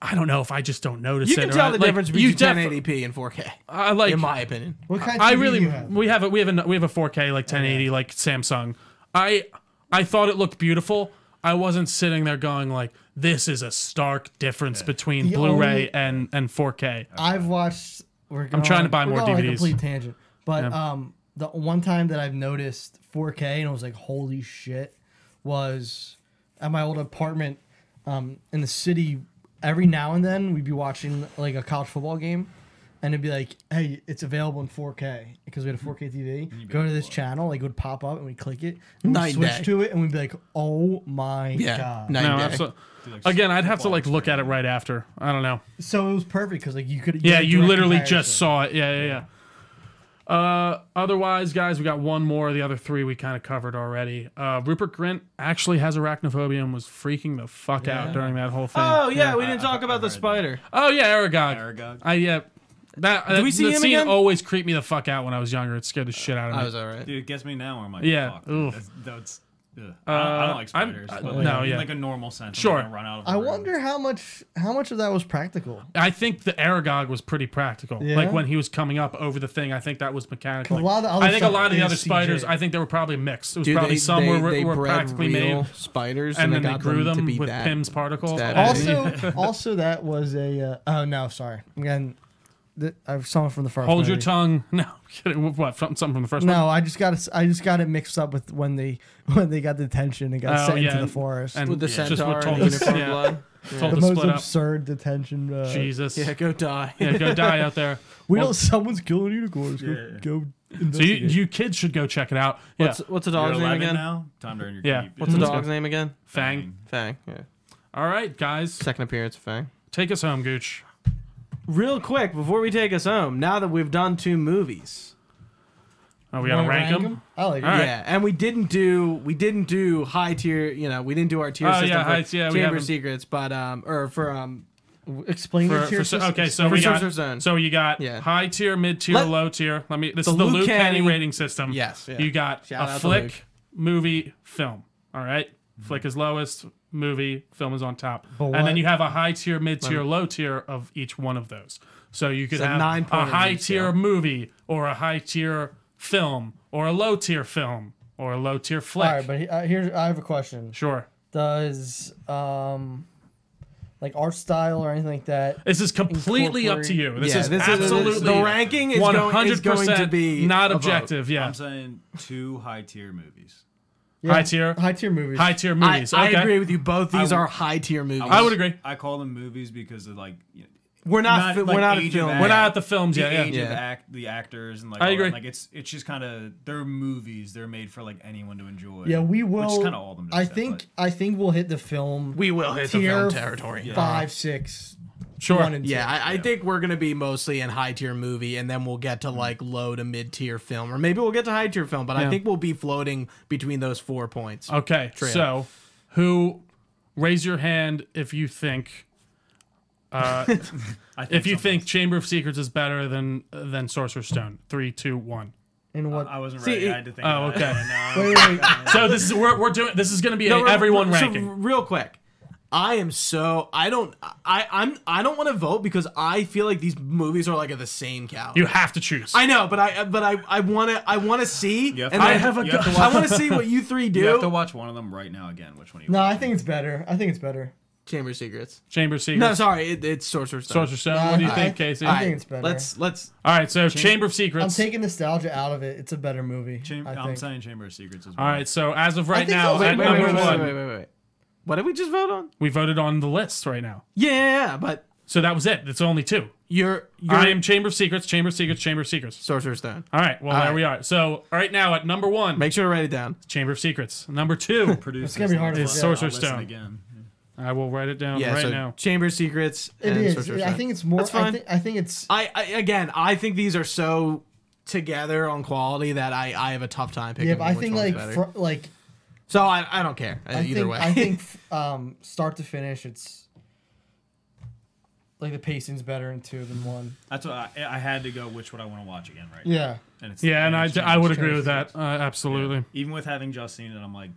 I don't know if I just don't notice You it. can or tell I- the like, difference you between def- 1080p and 4K, I like. in my opinion. What kind? Of I TV really do you have? we have a 4K like 1080 like Samsung. I thought it looked beautiful. I wasn't sitting there going like, this is a stark difference between The Blu-ray only- and 4K. I've watched. I'm trying to buy more we're going on a DVDs. complete tangent, but Yeah. the one time that I've noticed 4K and I was like, holy shit, was at my old apartment in the city. Every now and then we'd be watching like a college football game, and it'd be like, hey, it's available in 4K because we had a 4K TV. Go to this channel, like it would pop up, and we click it, and we switch to it, and we'd be like, oh my god. No, absolutely. Again, I'd have to like look at it right after. I don't know. So it was perfect because like you could. Yeah, you literally just saw it. Yeah. Otherwise, guys, we got one more. The other three we kind of covered already. Rupert Grint actually has arachnophobia and was freaking the fuck out during that whole thing. Oh yeah, we didn't talk about the spider. Oh yeah, Aragog. Aragog. Did we see the him scene again? always creeped me the fuck out when I was younger. It scared the shit out of me. I was alright. Dude, it gets me now where I'm like, Yeah, fuck. oof. That's I don't like spiders. But like, no, in yeah. like a normal sense. Sure. I'm gonna run out of I room. wonder how much of that was practical. I think the Aragog was pretty practical. Yeah? Like when he was coming up over the thing, I think that was mechanical. A lot of the other I think a stuff lot of the is other spiders, CG. I think they were probably mixed. It was Dude, probably some they were bred practically real made, spiders, and then they got grew them to them be with that. Pym's particles. that Also, that was a. Oh no, sorry. Again, I have something from the first. Hold your movie. tongue. No, kidding. What? Something from the first one? No, I just got it mixed up with when they got detention and got sent into the forest. And with the just centaur what and told the us- unicorn yeah. blood. Told the to most split up. absurd detention. Jesus. Yeah, go die. Yeah, go die out there. We Well, know someone's killing unicorns. Go So investigate. you kids should go check it out. Yeah. What's the You're dog's name 11 again? now. Time to earn your Yeah. keep. What's the Let's dog's go. name again? Fang. Fang. Yeah. All right, guys. Second appearance of Fang. Take us home, Gooch. Real quick before we take us home, now that we've done 2 movies. Oh, we gotta Wanna rank them. I like it. All right. Yeah, and we didn't do high tier. We didn't do our tier Oh, system yeah, for we Chamber haven't. of Secrets, but or for Explain it to your sister. Okay, so For we got Sorcerer's Zone. so you got Yeah. high tier, mid tier, low tier. This the is the Luke Luke Kenny Kenny- rating system. Yes, yeah. You got Shout a out to Luke. flick, movie, film. All right, flick is lowest, movie, film is on top, But and then what- you have a high tier, mid tier, low tier of each one of those. So you could It's a have 9-point a high review tier scale. movie, or a high tier film, or a low tier film, or a low tier flick. All right, but here's I have a question. Sure. Does like art style or anything like that? This is completely up to you. This Yeah, is this is- absolutely the ranking is going- is 100% going to be not a objective. Yeah, I'm saying 2 high tier movies. Yeah, high tier movies. high tier movies. I Okay. agree with you. Both these I are high tier movies. I would agree. I call them movies because of like We're not. Not, We're like, not a age film. of We're Yeah. not at the films the yet. Yeah. age Yeah. of the actors and like I all agree. that. Like it's just kind of they're movies. They're made for like anyone to enjoy. Yeah, we will. Which is kind of all of them. to I accept, think but- I think we'll hit the film. We will hit the tier film territory. 5, 6, Sure. 1 and 2. Yeah, I think we're gonna be mostly in high tier movie, and then we'll get to like low to mid tier film, or maybe we'll get to high tier film. But Yeah. I think we'll be floating between those 4 points. Okay. Trail. So, who? Raise your hand if you think. I think If you something- think Chamber of Secrets is better than Sorcerer's Stone. 3, 2, 1. In what? I wasn't See, ready. it- I had to think. Oh, about okay. It. No, Wait, wait, wait. So this is we're doing. This is going to be No, everyone so ranking. real quick. I am so I don't want to vote because I feel like these movies are like at the same caliber. You have to choose. I know, but I want to see. You have and to- I you have to watch- I want to see what you 3 do. You have to watch one of them right now again. Which one? You No, watch? I think it's better. Chamber of Secrets. Chamber of Secrets. No, sorry, it's Sorcerer's Stone. Sorcerer's Stone. No, What do you I- think, Casey? I think it's better. Let's. All right. So Chamber of Secrets. I'm taking nostalgia out of it. It's a better movie. I I'm think. saying Chamber of Secrets as well. All right. So as of right think now, so. at Wait, number wait, wait, one, Wait. What did we just vote on? we voted on the list right now. Yeah, but So that was it. It's only 2. you're I am Chamber of Secrets. Chamber of Secrets. Chamber of Secrets. Sorcerer's Stone. All right. Well, All there right. we are. So right now at number 1, Make sure to write it down. Chamber of Secrets. Number 2, Produce It's gonna be hard to Is forget. Sorcerer's I'll listen Stone. again. I will write it down Yeah, right so now. Chamber of Secrets. It and is. Sorcerer's I Stone. think it's more. That's fine. I think it's. I think these are so together on quality that I have a tough time picking. Yeah, but I which think one's like better. So I don't care either way. I think start to finish, it's like the pacing's better in 2 than 1. That's what I had to go. Which would I want to watch again? Right. Yeah. And it's, Yeah, and it's I would Chamber agree of with that. Secrets. Absolutely. Even with having just seen it, I'm like,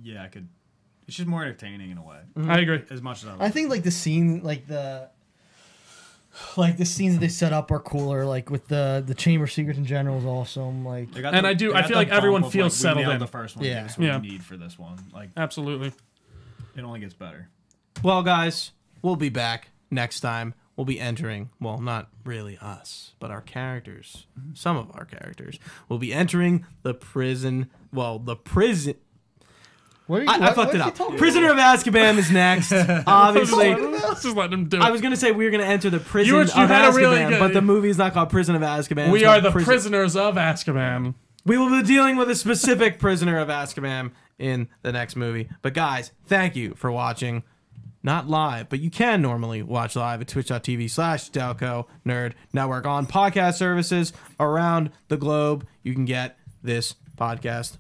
yeah, I could. It's just more entertaining in a way. I agree. As much as I think like the scene, like the scenes that they set up are cooler. Like with the Chamber of Secrets in general is awesome. Like They got And the- I do- they I got feel the like everyone bump of, feels we settled nailed in. The first one, Yeah. give us what Yeah. we need for this one. Like Absolutely. it only gets better. Well, guys, we'll be back next time. We'll be entering, well, not really us, but our characters, some of our characters, will be entering the prison. Well, the prison. I fucked it up. Prisoner of Azkaban is next. Obviously, Just letting him do it. I was gonna say we were gonna enter the prison of had a Azkaban, really good- but the movie is not called Prison of Azkaban. We It's are called the prisoners of Azkaban. We will be dealing with a specific prisoner of Azkaban in the next movie. But guys, thank you for watching. Not live, but you can normally watch live at twitch.tv/Delco Nerd Network on podcast services around the globe. You can get this podcast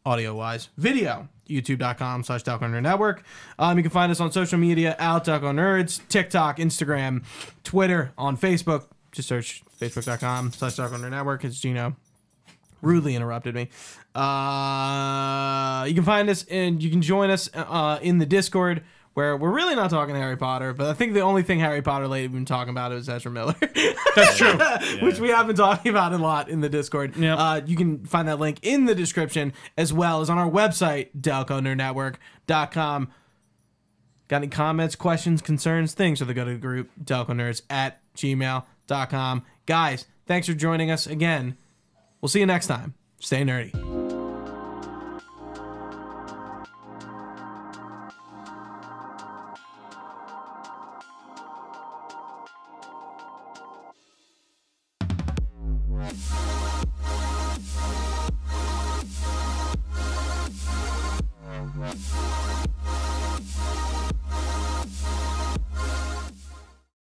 audio-wise. Video, youtube.com/Delco Nerd Network. You can find us on social media, Delco Nerds, TikTok, Instagram, Twitter, on Facebook. Just search facebook.com/Delco Nerd Network. It's Gino. Rudely interrupted me. You can find us and you can join us in the Discord, where we're really not talking Harry Potter, but I think the only thing Harry Potter lately we've been talking about is Ezra Miller. That's true. Which we have been talking about a lot in the Discord. Yep. You can find that link in the description, as well as on our website, DelcoNerdNetwork.com. Got any comments, questions, concerns, things for the go to group, DelcoNerds@gmail.com. Guys, thanks for joining us again. We'll see you next time. Stay nerdy.